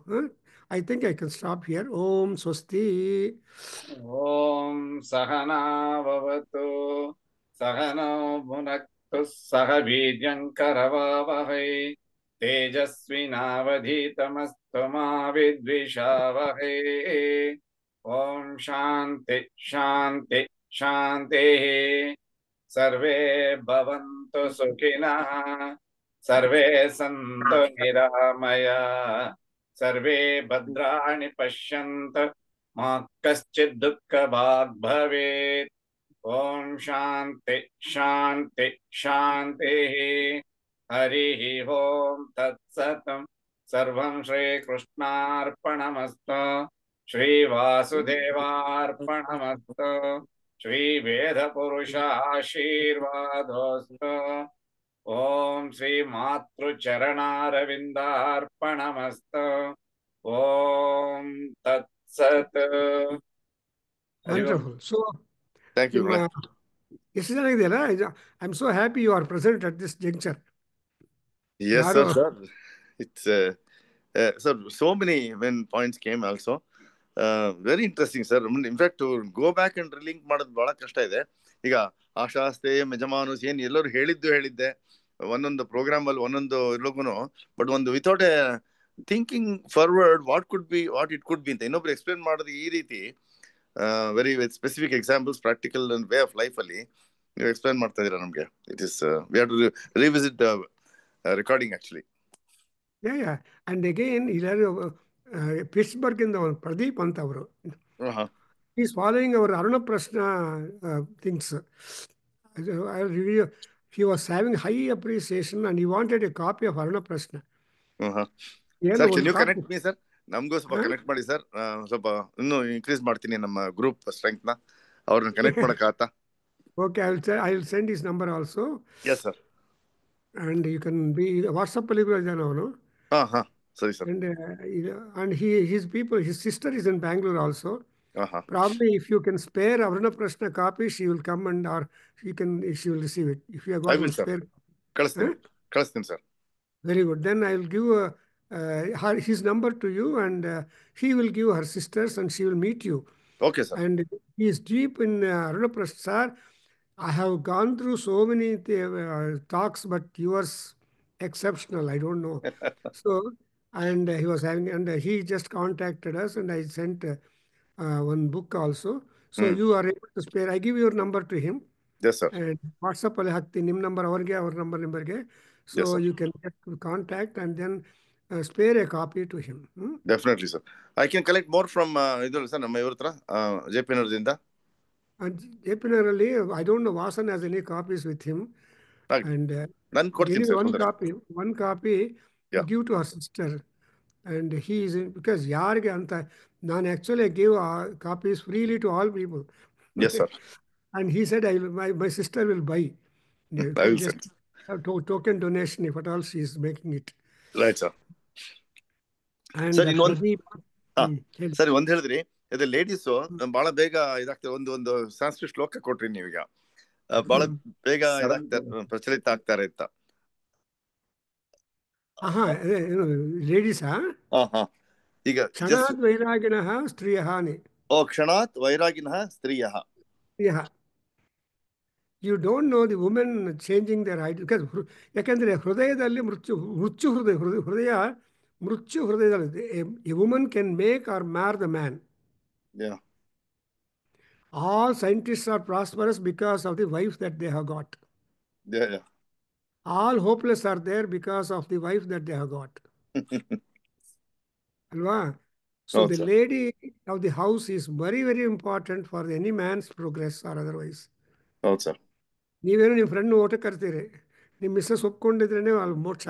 [SPEAKER 1] I think I can stop here. Om Swasti.
[SPEAKER 2] Om Sahana Bhavatu Sahano Bhunaktu Saha Viryan Karavavahai Tejasvinavadhitamastu ma vidvishavahai. Om Shanti Shanti Shanti. सर्वे भवन्तु सुखिनः सर्वे सन्तु निरामया सर्वे भद्राणि पश्यन्तु मा कश्चित् दुःखभाग् भवेत्। ॐ शान्ति शान्ति शान्तिः। हरिः ॐ तत्सत्। सर्वं श्रीकृष्णार्पणमस्तु। श्रीवासुदेवार्पणमस्तु। श्रीवेदपुरुषाशीर्वादोऽस्तु। ॐ श्रीमातृचरणारविन्दार्पणमस्तु। ॐ तत्सत्। हरि ओम्.
[SPEAKER 1] Wonderful. So,
[SPEAKER 3] Thank you, Gurule.
[SPEAKER 1] ಎಷ್ಟು ಜನ ಇದೆಯಲ್ಲ I am so happy you are present at this junction.
[SPEAKER 3] Yes, sir. It's so many when points came also. Very interesting, sir. In fact, to go back and relink ಮಾಡೋದು ಬಹಳ ಕಷ್ಟ ಇದೆ. ಈಗ ಆಶಾಸ್ತೆ ಯಜಮಾನುಸ್ ಏನು ಎಲ್ಲರೂ ಹೇಳಿದ್ದೆ ಒಂದೊಂದು ಪ್ರೋಗ್ರಾಮ್ ಅಲ್ಲಿ ಒಂದೊಂದು ಇಲ್ಲೋಗುನು, ಬಟ್ ಒಂದು without a thinking forward what it could be ಅಂತ ಇನ್ನೊಬ್ರು ಎಕ್ಸ್ಪ್ಲೇನ್ ಮಾಡೋದು ಈ ರೀತಿ very specific examples practical way of life ಅಲ್ಲಿ ನೀವು ಎಕ್ಸ್ಪ್ಲೇನ್ ಮಾಡ್ತಾ ಇದೀರಾ ನಮಗೆ. It is we have to revisit recording actually.
[SPEAKER 1] Yeah. And again, Pittsburgh in the Pradeep Antavru. He's following our Aruna Prashna things. He was having high appreciation and he wanted a copy of Aruna Prashna.
[SPEAKER 3] Sir, can you connect me, sir? ನಮಗೂ ಸ್ವಲ್ಪ connect ಮಾಡಿ sir. ಸ್ವಲ್ಪ ಇನ್ನೂ increase ಮಾಡ್ತೀನಿ ನಮ್ಮ group strength ನ. ಅವ್ರನ್ನ connect ಮಾಡಕ್ಕಾಗತ್ತಾ?
[SPEAKER 1] Okay, I will send his number also.
[SPEAKER 3] Yes, sir.
[SPEAKER 1] And you can be WhatsApp ಅಲ್ಲಿ ಕೂಡ ಇದ್ದಾನೆ ಅವನು.
[SPEAKER 3] Sorry, sir.
[SPEAKER 1] And his sister is in Bangalore also. Probably if you can spare Aruna Prashna copy, she will come and or she will receive it. If you have got one spare.
[SPEAKER 3] ಕಳಿಸ್ತೀನಿ sir.
[SPEAKER 1] Very good. Then I will give his number to you, and he will give her sisters and she will meet you.
[SPEAKER 3] Okay, sir.
[SPEAKER 1] And he is deep in Aruna Prashna, sir. I have gone through so many talks, but yours exceptional. I don't know. So, and he was having, and he just contacted us, and I sent one book also. So you are able to spare. I give your number to him.
[SPEAKER 3] Yes, sir.
[SPEAKER 1] And WhatsApp ಅಲ್ಲಿ ಹಾಕ್ತೀನಿ ನಿಮ್ಮ number ಅವ್ರಿಗೆ, ಅವ್ರ ನಂಬರ್ಗೆ. So you can get contact and then spare a copy to him.
[SPEAKER 3] Definitely, sir. I can collect more from ಇದು sir ನಮ್ಮ ಇವ್ರ ಹತ್ರ JP ನಗರದಿಂದ.
[SPEAKER 1] JP ನಗರಲ್ಲಿ I don't know Vasan has any copies with him. And
[SPEAKER 3] ನಾನು ಕೊಡ್ತೀನಿ sir.
[SPEAKER 1] one copy give to her sister. And he is because ಯಾರಿಗೆ ಅಂತ ನಾನು actually give copies freely to all people.
[SPEAKER 3] Yes, sir.
[SPEAKER 1] And he said my sister will buy.
[SPEAKER 3] I will
[SPEAKER 1] just token donation if at all she is making it.
[SPEAKER 3] Right, sir.
[SPEAKER 1] And
[SPEAKER 3] sir ಸರಿ ಒಂದ್ ಹೇಳಿದ್ರಿ ಇದು ladies ಬಹಳ ಬೇಗ ಇದಾಗ್ತಾರೆ. ಒಂದು ಸಂಸ್ಕೃತ ಶ್ಲೋಕ ಕೊಟ್ರಿ ನೀವೀಗ ಬಹಳ ಬೇಗ ಪ್ರಚಲಿತ ಆಗ್ತಾರೆ ಅಂತ.
[SPEAKER 1] ಲೇಡೀಸ್
[SPEAKER 3] ಈಗ
[SPEAKER 1] ಕ್ಷಣಾತ್ ವೈರಾಗಿಣಃ ಸ್ತ್ರೀಯಃ.
[SPEAKER 3] ಕ್ಷಣಾತ್ ವೈರಾಗಿಣಃ ಸ್ತ್ರೀಯಃ.
[SPEAKER 1] You don't know the women changing their idea because ಯಾಕಂದ್ರೆ ಹೃದಯದಲ್ಲಿ ಮೃತ್ಯು ಹೃದಯದಲ್ಲಿ a woman can make or mar the man.
[SPEAKER 3] Yeah.
[SPEAKER 1] All scientists are prosperous because of the wife that they have got.
[SPEAKER 3] Yeah.
[SPEAKER 1] All hopeless are there because of the wife that they have got. Alva? So the lady of the house is very, very important for any man's progress or otherwise.
[SPEAKER 3] ಹೌದು sir.
[SPEAKER 1] ನೀವೇನು ನಿಮ್ಮ friend ಊಟ ಕರ್ತೀರಿ, ನಿಮ್ಮ missus ಒಪ್ಕೊಂಡಿದ್ರೇನೆ ಅಲ್ಲಿ ಮೋಕ್ಷ.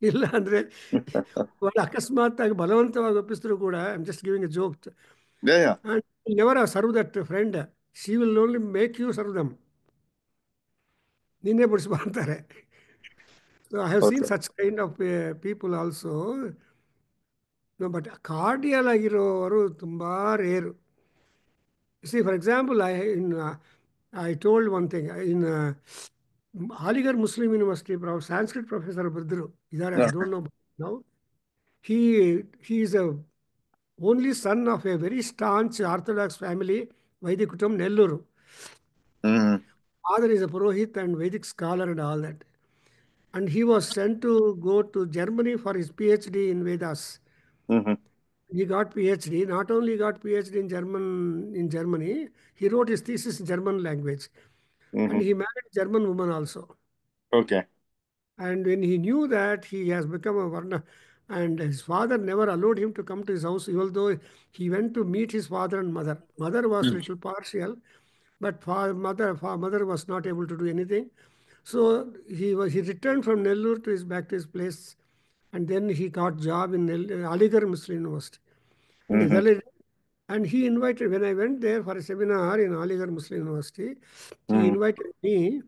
[SPEAKER 1] ಇಲ್ಲ ಅಂದ್ರೆ ಅಕಸ್ಮಾತ್ ಆಗಿ ಬಲವಂತವಾಗಿ ಒಪ್ಪಿಸಿದ್ರು ಕೂಡ I am just giving a joke. Never serve that friend, she will only make you serve them. ನಿನ್ನೆ ಬಿಡಿಸ್ಬಾ ಅಂತಾರೆ. So I have seen such kind of people also. But cordial ಆಗಿರೋರು ತುಂಬ rare. See for example I told one thing in Aligarh Muslim University, Sanskrit professor Bridru, I don't know now. He is a only son of a very staunch Orthodox family, Vedic Kutum, Nelluru. Father is a Purohit and Vedic scholar and all that. And he was sent to go to Germany for his PhD in Vedas. He got PhD. Not only got PhD in Germany, he wrote his thesis in German language. And he married a German woman also.
[SPEAKER 3] Okay.
[SPEAKER 1] And when he knew that he has become a Varna, and his father never allowed him to come to his house, even though he went to meet his father and mother. Mother was a little partial, but mother was not able to do anything. So he returned from Nellore back to his place, and then he got job in Aligarh Muslim University. And he invited, when I went there for a seminar in Aligarh Muslim University, he invited me.